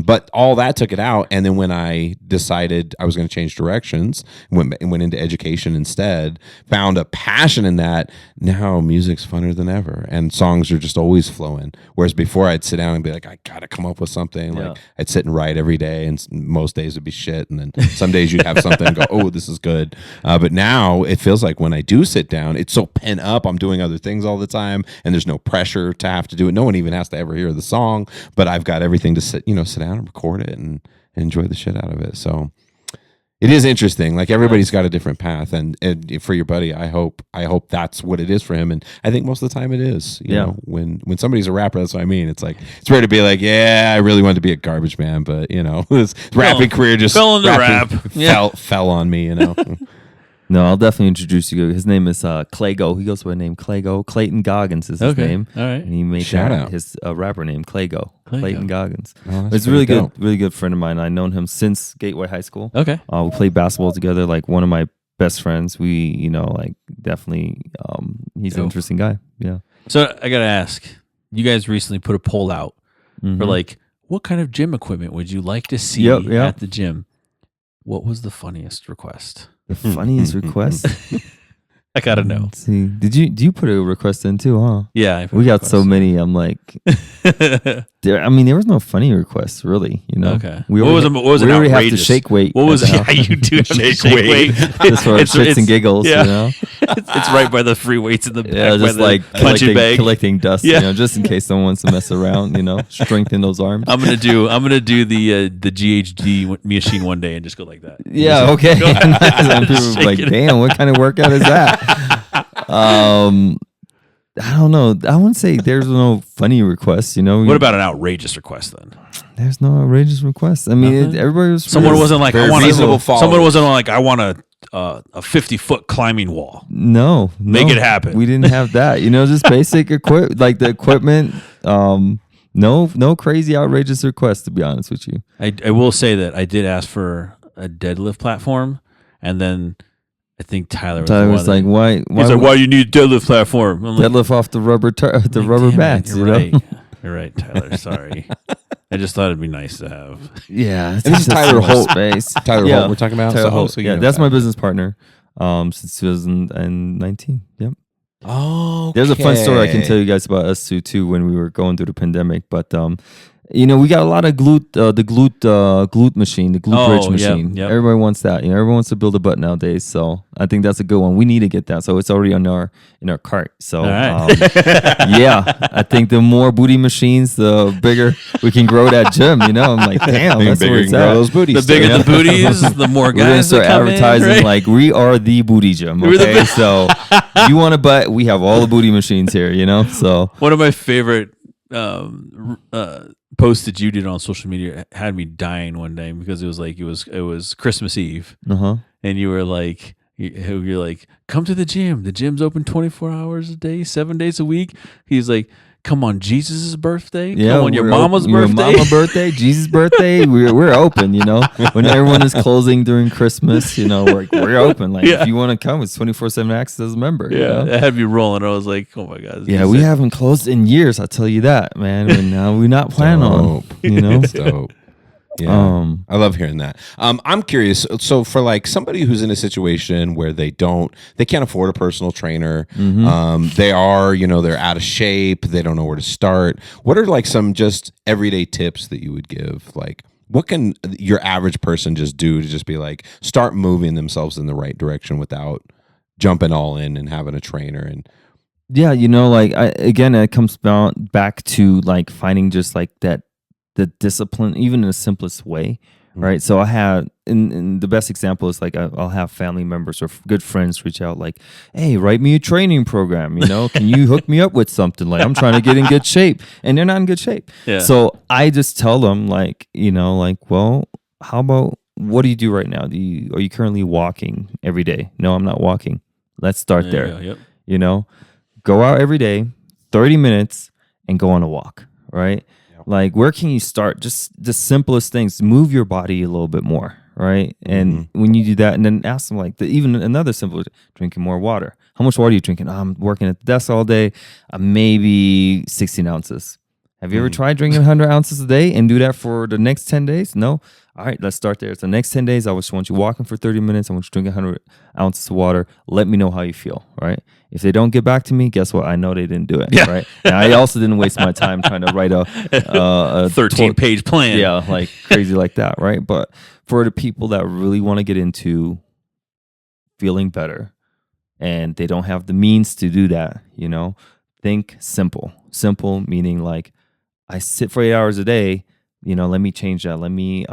But all that took it out. And then when I decided I was going to change directions, went into education instead, found a passion in that. Now music's funner than ever, and songs are just always flowing. Whereas before I'd sit down and be like, I gotta come up with something. Like I'd sit and write every day, and most days would be shit. And then some days you'd have something and go, oh, this is good. But now it feels like when I do sit down, it's so pent up. I'm doing other things all the time, and there's no pressure to have to do it. No one even has to ever hear the song, but I've got everything to sit down and record it and enjoy the shit out of it. So it is interesting. Like everybody's got a different path, and for your buddy, I hope that's what it is for him. And I think most of the time it is. You know, when somebody's a rapper, that's what I mean. It's like, it's rare to be like, yeah, I really wanted to be a garbage man, but this rapping career just fell into rap. Fell on me. No, I'll definitely introduce you. His name is Claygo. He goes by the name Claygo. Clayton Goggins is his name. All right. And he made his rapper name Claygo. Clayton Goggins. Oh, it's a really good friend of mine. I've known him since Gateway High School. Okay. We played basketball together, like one of my best friends. We, definitely, he's an interesting guy. Yeah. So I got to ask, you guys recently put a poll out for like, what kind of gym equipment would you like to see at the gym? What was the funniest request? The funniest request? I gotta know. Let's see, do you put a request in too, huh? Yeah, we got so many. I'm like, there was no funny requests really. Okay. We already have to shake weight. What was how you do shake weight? Just for shits and giggles. Yeah. It's right by the free weights in the back. Yeah, just like collecting dust. Yeah. Just in case someone wants to mess around. Strengthen those arms. I'm gonna do the GHD machine one day and just go like that. Yeah. Okay. And people are like, damn, what kind of workout is that? I don't know. I wouldn't say there's no funny requests. What about an outrageous request then? There's no outrageous requests. I mean, everybody was. Someone wasn't like, I want reasonable. Someone wasn't like, I want a 50-foot climbing wall. No, make it happen. We didn't have that. Just basic like the equipment. No crazy outrageous requests. To be honest with you, I will say that I did ask for a deadlift platform, and then I think Tyler was like, "Why? He's like, why you need a deadlift platform?" I'm deadlift off the rubber mats." You're right. You're right, Tyler. Sorry. I just thought it'd be nice to have. Yeah, this is Tyler Holt. Space. Tyler Holt. We're talking about Tyler Holt. So that's my business partner. Since 2019. Yep. Oh, there's a fun story I can tell you guys about us too when we were going through the pandemic. But we got a lot of glute machine, the glute bridge machine. Yep. Everybody wants that. Everyone wants to build a butt nowadays. So I think that's a good one. We need to get that. So it's already in our cart. So I think the more booty machines, the bigger we can grow that gym. I'm like, damn, that's where it's at. Those booties. The bigger the booties, the more guys. We're gonna start advertising in, right? like we are the booty gym. Okay, so you want a butt? We have all the booty machines here. So one of my favorite post that you did on social media had me dying one day because it was Christmas Eve, and you were like, you're like, come to the gym. The gym's open 24 hours a day, 7 days a week. He's like, come on, Jesus' birthday. Yeah, come on, your mama's birthday. Your mama's birthday, Jesus' birthday. We're open. When everyone is closing during Christmas, we're open. Like if you want to come, it's 24/7 access as a member. Yeah, it had me rolling. I was like, oh my god. Yeah, we haven't closed in years. I'll tell you that, man. And we're not planning on. It's dope. Yeah, I love hearing that. I'm curious. So for like somebody who's in a situation where they can't afford a personal trainer, they are, they're out of shape, they don't know where to start. What are like some just everyday tips that you would give? Like, what can your average person just do to just be like, start moving themselves in the right direction without jumping all in and having a trainer? And yeah, it comes back to like finding just like that. The discipline, even in the simplest way, right? So I had, and the best example is like I'll have family members or good friends reach out like, hey, write me a training program, can you hook me up with something? Like I'm trying to get in good shape, and they're not in good shape. Yeah. So I just tell them like, well, how about, what do you do right now? Are you currently walking every day? No, I'm not walking. Let's start there. Yep. Go out every day, 30 minutes, and go on a walk, right? Like, where can you start? Just the simplest things. Move your body a little bit more, right? And when you do that, and then ask them, like, even another simple, drinking more water. How much water are you drinking? I'm working at the desk all day. Maybe 16 ounces. Have you ever tried drinking 100 ounces a day and do that for the next 10 days? No? All right, let's start there. So the next 10 days, I just want you walking for 30 minutes. I want you drinking 100 ounces of water. Let me know how you feel, right? If they don't get back to me, guess what? I know they didn't do it, right? And I also didn't waste my time trying to write a 13-page plan. Yeah, like crazy like that, right? But for the people that really want to get into feeling better and they don't have the means to do that, think simple. Simple meaning like, I sit for 8 hours a day. Let me change that. Let me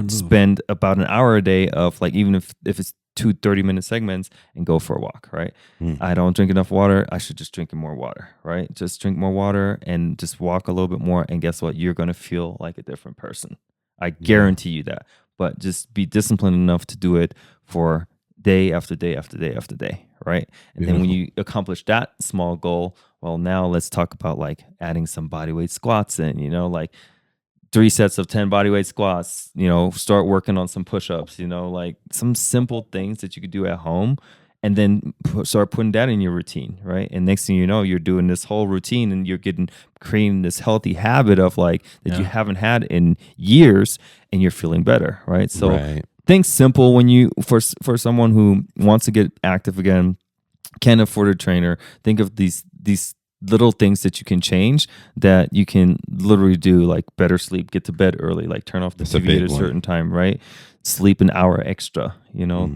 spend about an hour a day of like, even if it's 2 30-minute segments, and go for a walk, right? I don't drink enough water. I should just drink more water, right? Just drink more water and just walk a little bit more. And guess what? You're going to feel like a different person. I guarantee you that. But just be disciplined enough to do it for day after day after day after day, right? And then when you accomplish that small goal, well, now let's talk about like adding some bodyweight squats in, like 3 sets of 10 bodyweight squats, start working on some push-ups, like some simple things that you could do at home, and then start putting that in your routine, right? And next thing you know, you're doing this whole routine and you're creating this healthy habit of like that you haven't had in years, and you're feeling better, right? So think simple when for someone who wants to get active again, can't afford a trainer. Think of these little things that you can change that you can literally do, like better sleep, get to bed early, like turn off the TV at a certain time, right? Sleep an hour extra,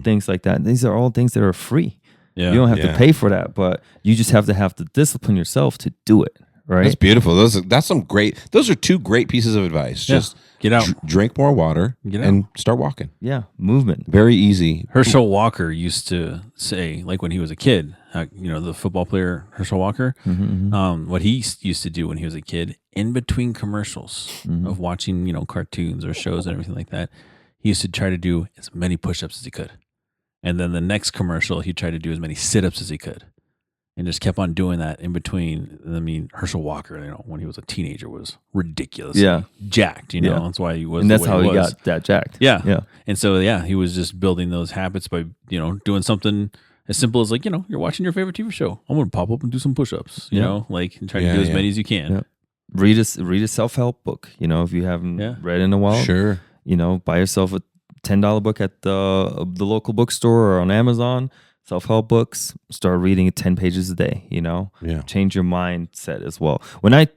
things like that. These are all things that are free. You don't have to pay for that, but you just have to discipline yourself to do it, right? That's beautiful. Those are 2 great pieces of advice. Just get out, drink more water, and start walking. Yeah, movement. Very easy. Herschel Walker used to say, like when he was a kid, the football player Herschel Walker, what he used to do when he was a kid, in between commercials of watching, cartoons or shows and everything like that, he used to try to do as many push-ups as he could. And then the next commercial, he tried to do as many sit-ups as he could. And just kept on doing that in between. I mean, Herschel Walker, when he was a teenager, was ridiculous. Jacked, That's why he was. And that's how he got that jacked. Yeah. And so, he was just building those habits by, doing something as simple as like, you're watching your favorite TV show. I'm going to pop up and do some push-ups, like and try to do as many as you can. Yeah. Read a self-help book, if you haven't read in a while. Sure. Buy yourself a $10 book at the local bookstore or on Amazon. Self-help books, start reading 10 pages a day, change your mindset as well. When I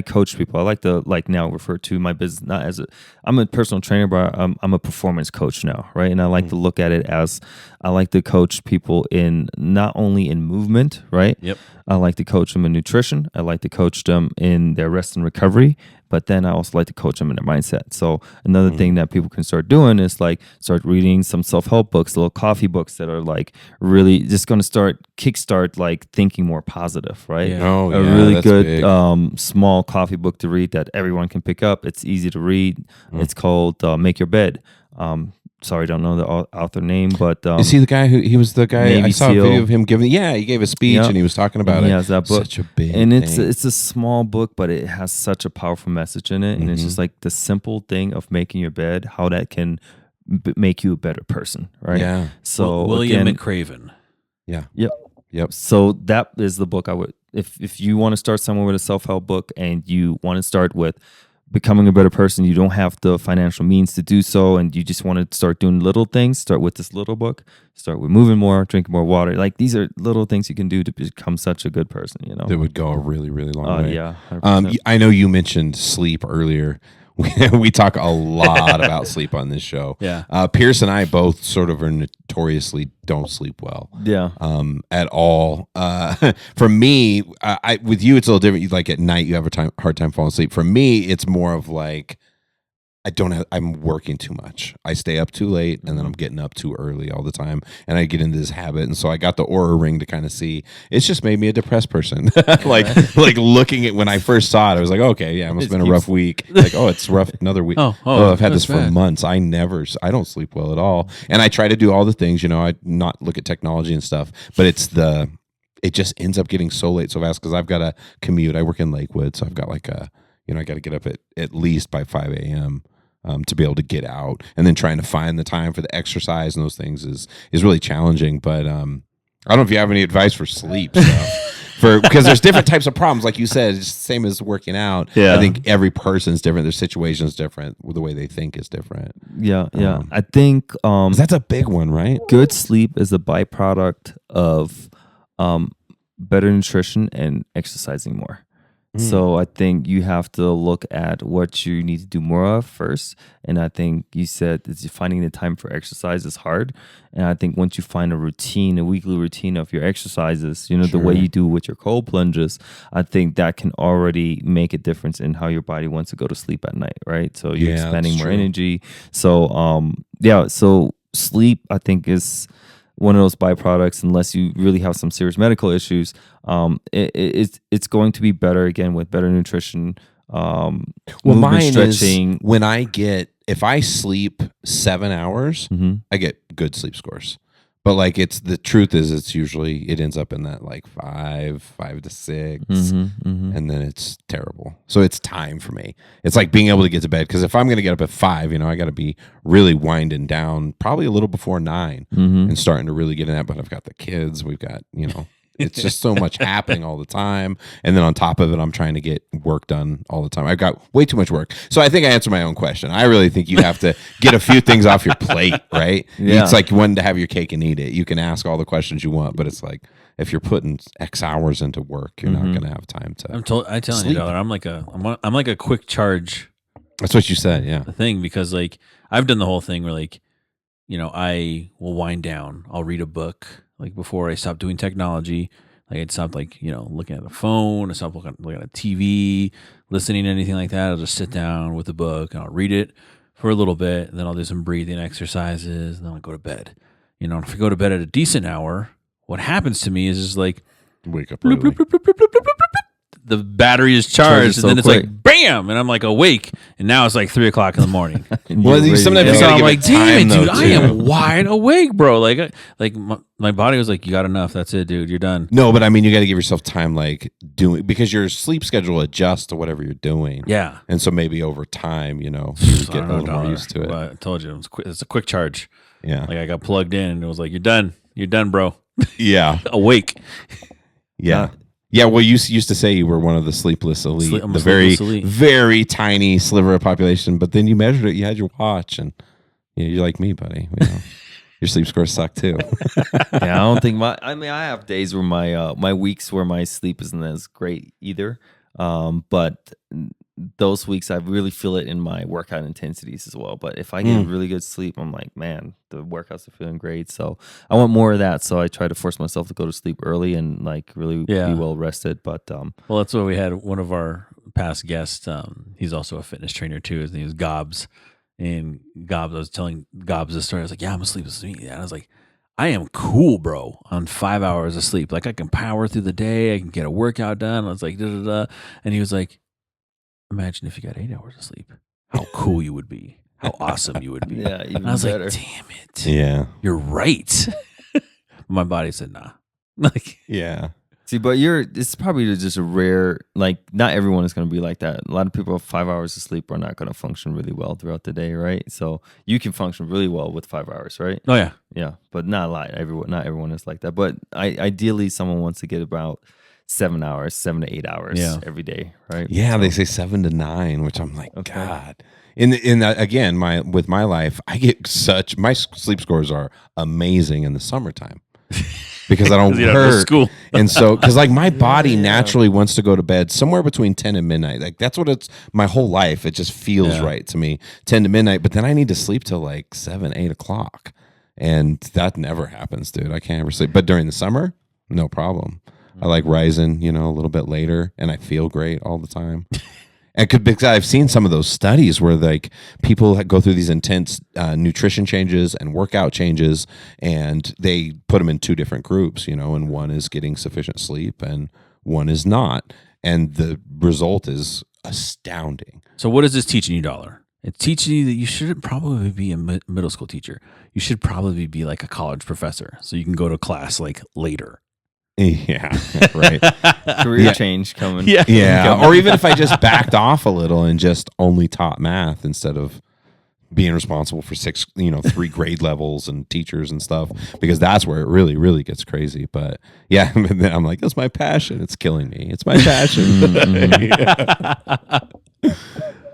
coach people, I like to now refer to my business not as I'm a personal trainer, but I'm a performance coach now, right? And I like to look at it as I like to coach people in not only in movement, right? Yep. I like to coach them in nutrition. I like to coach them in their rest and recovery. But then I also like to coach them in their mindset. So another thing that people can start doing is like start reading some self-help books, little coffee books that are like really just going to kickstart like thinking more positive, right? Yeah. A really good small coffee book to read that everyone can pick up. It's easy to read. It's called Make Your Bed. Sorry, I don't know the author name, but is he the guy he was the guy? Navy I saw SEAL. a video of him giving. Yeah, he gave a speech and he was talking about it. He has that book. Such a big and thing. it's a small book, but it has such a powerful message in it, and it's just like the simple thing of making your bed, how that can make you a better person, right? Yeah. So William McCraven. Yeah. Yep. So that is the book I would, if you want to start somewhere with a self-help book and you want to start with becoming a better person, you don't have the financial means to do so, and you just want to start doing little things, start with this little book. Start with moving more, drinking more water. Like these are little things you can do to become such a good person, That would go a really, really long way. Yeah. I know you mentioned sleep earlier. We talk a lot about sleep on this show. Yeah. Pierce and I both sort of are notoriously don't sleep well. Yeah. At all. For me, with you, it's a little different. Like at night, you have a hard time falling asleep. For me, it's more of like I'm working too much. I stay up too late and then I'm getting up too early all the time. And I get into this habit. And so I got the Oura ring to kind of see. It's just made me a depressed person. like looking at when I first saw it, I was like, okay, yeah, it must have been a rough week. Like, oh, it's rough. Another week. I've had this for months. I don't sleep well at all. And I try to do all the things, I not look at technology and stuff, but it just ends up getting so late so fast because I've got to commute. I work in Lakewood. So I've got I got to get up at least by 5 a.m. To be able to get out, and then trying to find the time for the exercise and those things is really challenging. But I don't know if you have any advice for sleep stuff, because there's different types of problems, like you said. It's the same as working out. Yeah. I think every person's different. Their situation's different. The way they think is different. Yeah. I think that's a big one, right? Good sleep is a byproduct of better nutrition and exercising more. So I think you have to look at what you need to do more of first. And I think you said that finding the time for exercise is hard. And I think once you find a weekly routine of your exercises, the way you do with your cold plunges, I think that can already make a difference in how your body wants to go to sleep at night, right? So you're expending more energy. So, so sleep, I think, is one of those byproducts, unless you really have some serious medical issues. It's going to be better again with better nutrition. Mine stretching. Is if I sleep 7 hours, I get good sleep scores. But the truth is, it ends up in that 5 to 6, and then it's terrible. So it's time for me. It's like being able to get to bed, because if I'm going to get up at 5, I got to be really winding down probably a little before 9 and starting to really get in that. But I've got the kids. We've got it's just so much happening all the time. And then on top of it, I'm trying to get work done all the time. I've got way too much work. So I think I answered my own question. I really think you have to get a few things off your plate, right? Yeah. It's like wanting to have your cake and eat it. You can ask all the questions you want, but it's like, if you're putting X hours into work, you're not going to have time to. I'm telling you, Dollar, I'm like a quick charge. That's what you said, yeah. Thing, because I've done the whole thing where I will wind down. I'll read a book. Before I stopped doing technology, I'd stopped looking at the phone, I stopped looking at TV, listening to anything like that. I'll just sit down with a book and I'll read it for a little bit, and then I'll do some breathing exercises, and then I'll go to bed. If I go to bed at a decent hour, what happens to me is just wake up early. The battery is charged, and then it's quick. Bam, and I'm awake, and now it's 3 o'clock in the morning. Well, sometimes you gotta give it time, damn it, dude, I am wide awake, bro. My body was you got enough. That's it, dude. You're done. No, but I mean, you got to give yourself time, doing, because your sleep schedule adjusts to whatever you're doing. Yeah, and so maybe over time, you get a little more used to it. Well, I told you, it's a quick charge. Yeah, I got plugged in, and it was you're done, bro. Yeah, awake. Yeah. Yeah, well, you used to say you were one of the sleepless elite, the very, very tiny sliver of population. But then you measured it. You had your watch, and you're like me, buddy. Your sleep scores suck too. I don't think I have days where my weeks where my sleep isn't as great either. But those weeks I really feel it in my workout intensities as well. But if I get really good sleep, I'm like, man, the workouts are feeling great. So I want more of that. So I try to force myself to go to sleep early and really be well rested. But well, that's what we had. One of our past guests, he's also a fitness trainer too. His name is Gobs. And Gobs, I was telling Gobs this story. I was like, yeah, I'm asleep. And I was like, I am cool, bro, on 5 hours of sleep. I can power through the day. I can get a workout done. I was like, da-da-da. And he was like, imagine if you got 8 hours of sleep. How cool you would be. How awesome you would be. Yeah, even and I was better. Like, damn it. Yeah. You're right. My body said, nah. Yeah. See, but it's probably just a rare, not everyone is going to be like that. A lot of people with 5 hours of sleep are not going to function really well throughout the day, right? So you can function really well with 5 hours, right? Oh, yeah. Yeah, but not a lot. Not everyone is like that. But ideally, someone wants to get about 7 hours, 7 to 8 hours every day, right? Yeah, so they say 7 to 9, which I'm like, okay. God. Again, with my life, I get my sleep scores are amazing in the summertime. Because I don't hurt. School. And so, because my body naturally wants to go to bed somewhere between 10 and midnight. That's what it's my whole life. It just feels right to me, 10 to midnight. But then I need to sleep till 7, 8 o'clock. And that never happens, dude. I can't ever sleep. But during the summer, no problem. I like rising, a little bit later, and I feel great all the time. because I've seen some of those studies where like people go through these intense nutrition changes and workout changes, and they put them in 2 different groups, and one is getting sufficient sleep and one is not. And the result is astounding. So what is this teaching you, Dollar? It's teaching you that you shouldn't probably be a middle school teacher. You should probably be like a college professor so you can go to class like later. Yeah, right. Career change coming. Yeah. Or even if I just backed off a little and just only taught math instead of being responsible for 3 grade levels and teachers and stuff, because that's where it really, really gets crazy. But yeah, then I'm like, that's my passion. It's killing me. It's my passion.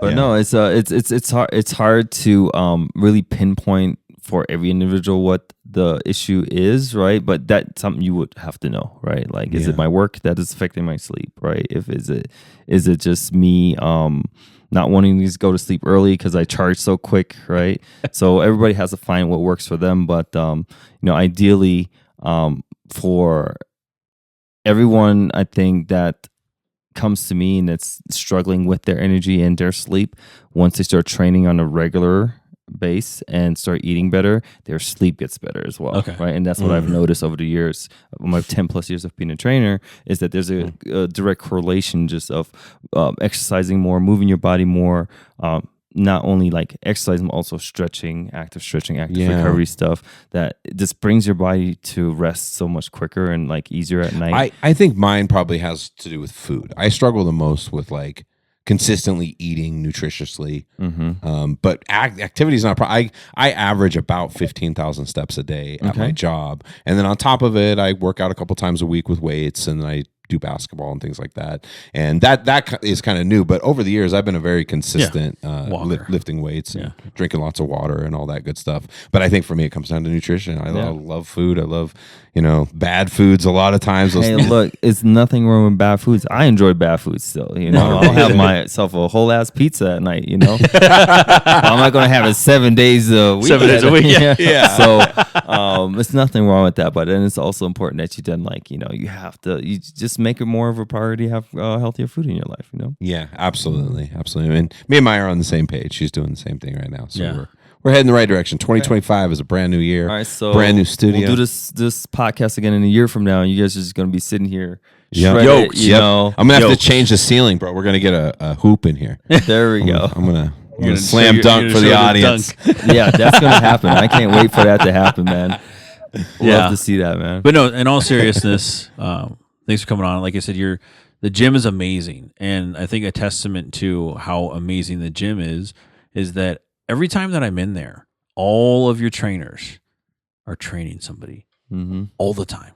But no, it's hard. It's hard to really pinpoint for every individual what the issue is, right? But that's something you would have to know, right? Like, is it my work that is affecting my sleep, right? Is it just me not wanting to go to sleep early because I charge so quick, right? So everybody has to find what works for them. But ideally, for everyone, I think that comes to me and it's struggling with their energy and their sleep, once they start training on a regular base and start eating better, their sleep gets better as well. Okay. Right. And that's what I've noticed over the years, my 10 plus years of being a trainer, is that there's a direct correlation just of exercising more, moving your body more, not only like exercising, but also active recovery stuff that just brings your body to rest so much quicker and like easier at night. I think mine probably has to do with food. I struggle the most with like consistently eating nutritiously. But activity is not I average about 15,000 steps a day at my job. And then on top of it, I work out a couple times a week with weights, and then I do basketball and things like that. And that is kind of new, but over the years I've been a very consistent lifting weights and drinking lots of water and all that good stuff. But I think for me it comes down to nutrition. I love food. I love bad foods a lot of times. Hey, look, it's nothing wrong with bad foods. I enjoy bad foods still. I'll have myself a whole ass pizza at night. I'm not gonna have it 7 days a week. 7 days a week. Yeah. So it's nothing wrong with that. But then it's also important that you then you just make it more of a priority to have healthier food in your life. Yeah, absolutely. And me and Maya are on the same page. She's doing the same thing right now. So we're heading the right direction. 2025 is a brand new year. All right, so brand new studio. We'll do this podcast again in a year from now, and you guys are just going to be sitting here yoked. I'm gonna have to change the ceiling, bro. We're gonna get a hoop in here. There we go. I'm gonna slam dunk for the audience. Yeah, that's gonna happen. I can't wait for that to happen, man. Love to see that, man. But no, in all seriousness, thanks for coming on. Like I said, the gym is amazing, and I think a testament to how amazing the gym is that every time that I'm in there, all of your trainers are training somebody all the time.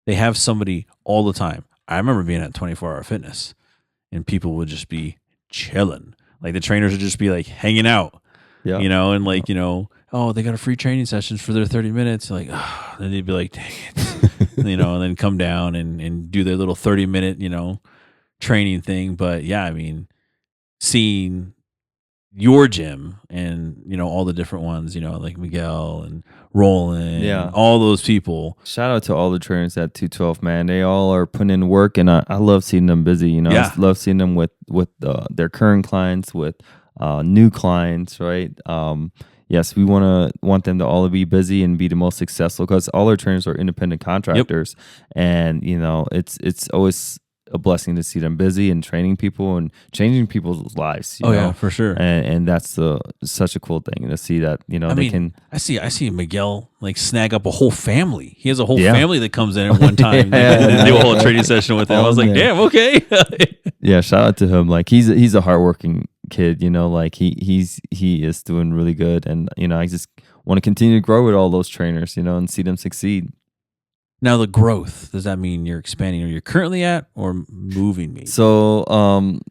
They have somebody all the time. I remember being at 24-hour fitness, and people would just be chilling. Like the trainers would just be like hanging out, and like, oh, they got a free training sessions for their 30 minutes. Like, then they'd be like, dang it, and then come down and do their little 30-minute, training thing. But yeah, I mean, seeing your gym and, all the different ones, like Miguel and Roland, and all those people. Shout out to all the trainers at 212, man. They all are putting in work, and I love seeing them busy. I love seeing them with their current clients, with new clients, right? Yes, we want them to all be busy and be the most successful, because all our trainers are independent contractors, and it's always a blessing to see them busy and training people and changing people's lives. You know? Yeah, for sure. And that's such a cool thing to see that I see Miguel like snag up a whole family. He has a whole family that comes in at one time and do a whole training session with him. I was like, damn, okay. Yeah, shout out to him. Like he's a hardworking kid. Like he is doing really good, and I just want to continue to grow with all those trainers. And see them succeed. Now the growth, does that mean you're expanding or you're currently at, or moving me? So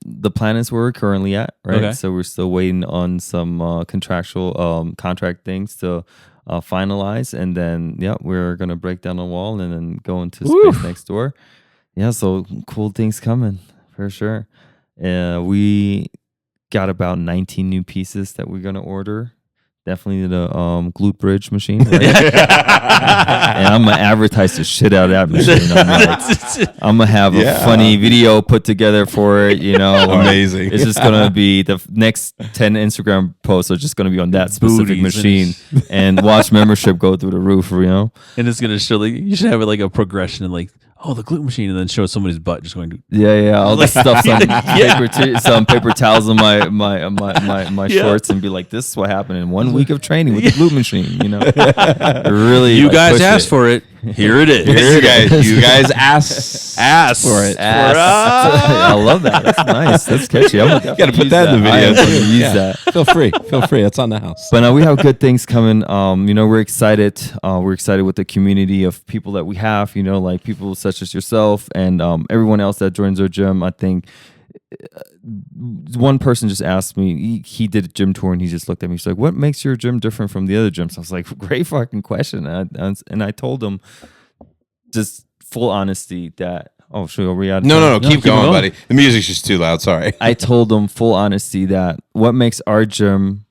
the plan is where we're currently at, right? Okay. So we're still waiting on some contractual contract things to finalize, and then we're gonna break down the wall and then go into space next door. Yeah, so cool things coming for sure. We got about 19 new pieces that we're gonna order Definitely the glute bridge machine. Right? And I'm gonna advertise the shit out of that machine. I'm gonna have a funny video put together for it. Amazing. It's just gonna be the next 10 Instagram posts are just gonna be on that specific machine, and watch membership go through the roof. And it's gonna show you should have it like a progression and like. Oh, the glute machine, and then show somebody's butt just going to all the stuff, some paper towels on my shorts, and be like, "This is what happened in 1 week of training with the glute machine." Really, you guys asked for it. Here it is. You guys asked for it. I love that. That's nice. That's catchy. You got to put that in the video. Use that. Feel free. That's on the house. But we have good things coming. We're excited. We're excited with the community of people that we have. Like people such as yourself and everyone else that joins our gym. I think one person just asked me. He did a gym tour and he just looked at me. He's like, "What makes your gym different from the other gyms?" I was like, "Great fucking question." And I told him, just full honesty, that. Oh, sure. Are we out? No. Keep going, buddy. The music's just too loud. Sorry. I told them full honesty that what makes our gym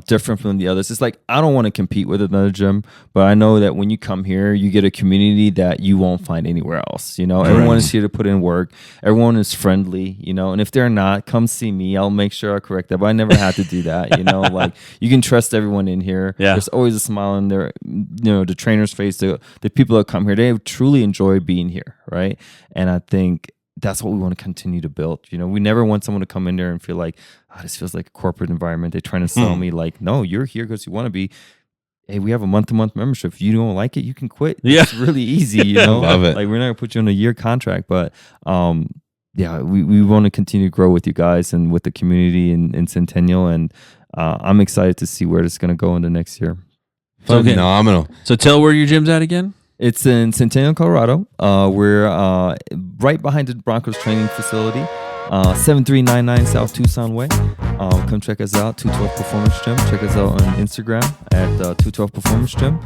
different from the others. It's like, I don't want to compete with another gym, but I know that when you come here, you get a community that you won't find anywhere else. Everyone is here to put in work. Everyone is friendly, and if they're not, come see me. I'll make sure I correct that. But I never had to do that. Like you can trust everyone in here. Yeah. There's always a smile on their, the trainer's face. The people that come here, they truly enjoy being here, right? And I think that's what we want to continue to build. We never want someone to come in there and feel like, this feels like a corporate environment. They're trying to sell me like, no, you're here because you want to be. Hey, we have a month-to-month membership. If you don't like it, you can quit. Yeah. It's really easy, Love it. Like we're not gonna put you on a year contract, but we want to continue to grow with you guys and with the community in Centennial, and I'm excited to see where this is gonna go in the next year. Phenomenal. So tell where your gym's at again. It's in Centennial, Colorado. We're right behind the Broncos training facility, 7399 South Tucson Way. Come check us out, 212 Performance Gym. Check us out on Instagram at 212 Performance Gym,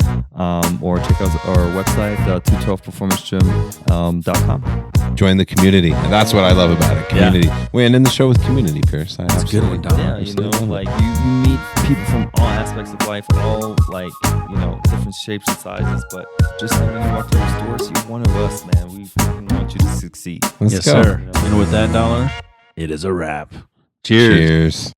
or check out our website, 212performancegym.com. Join the community. And that's what I love about it. Community. We end the show with community, Pierce. That's a good one, Don. Yeah, like you meet people from all aspects of life, all different shapes and sizes, but just when you walk through the doors, you're one of us, man. We want you to succeed. Yes, sir. And with that, Dollar, it is a wrap. Cheers.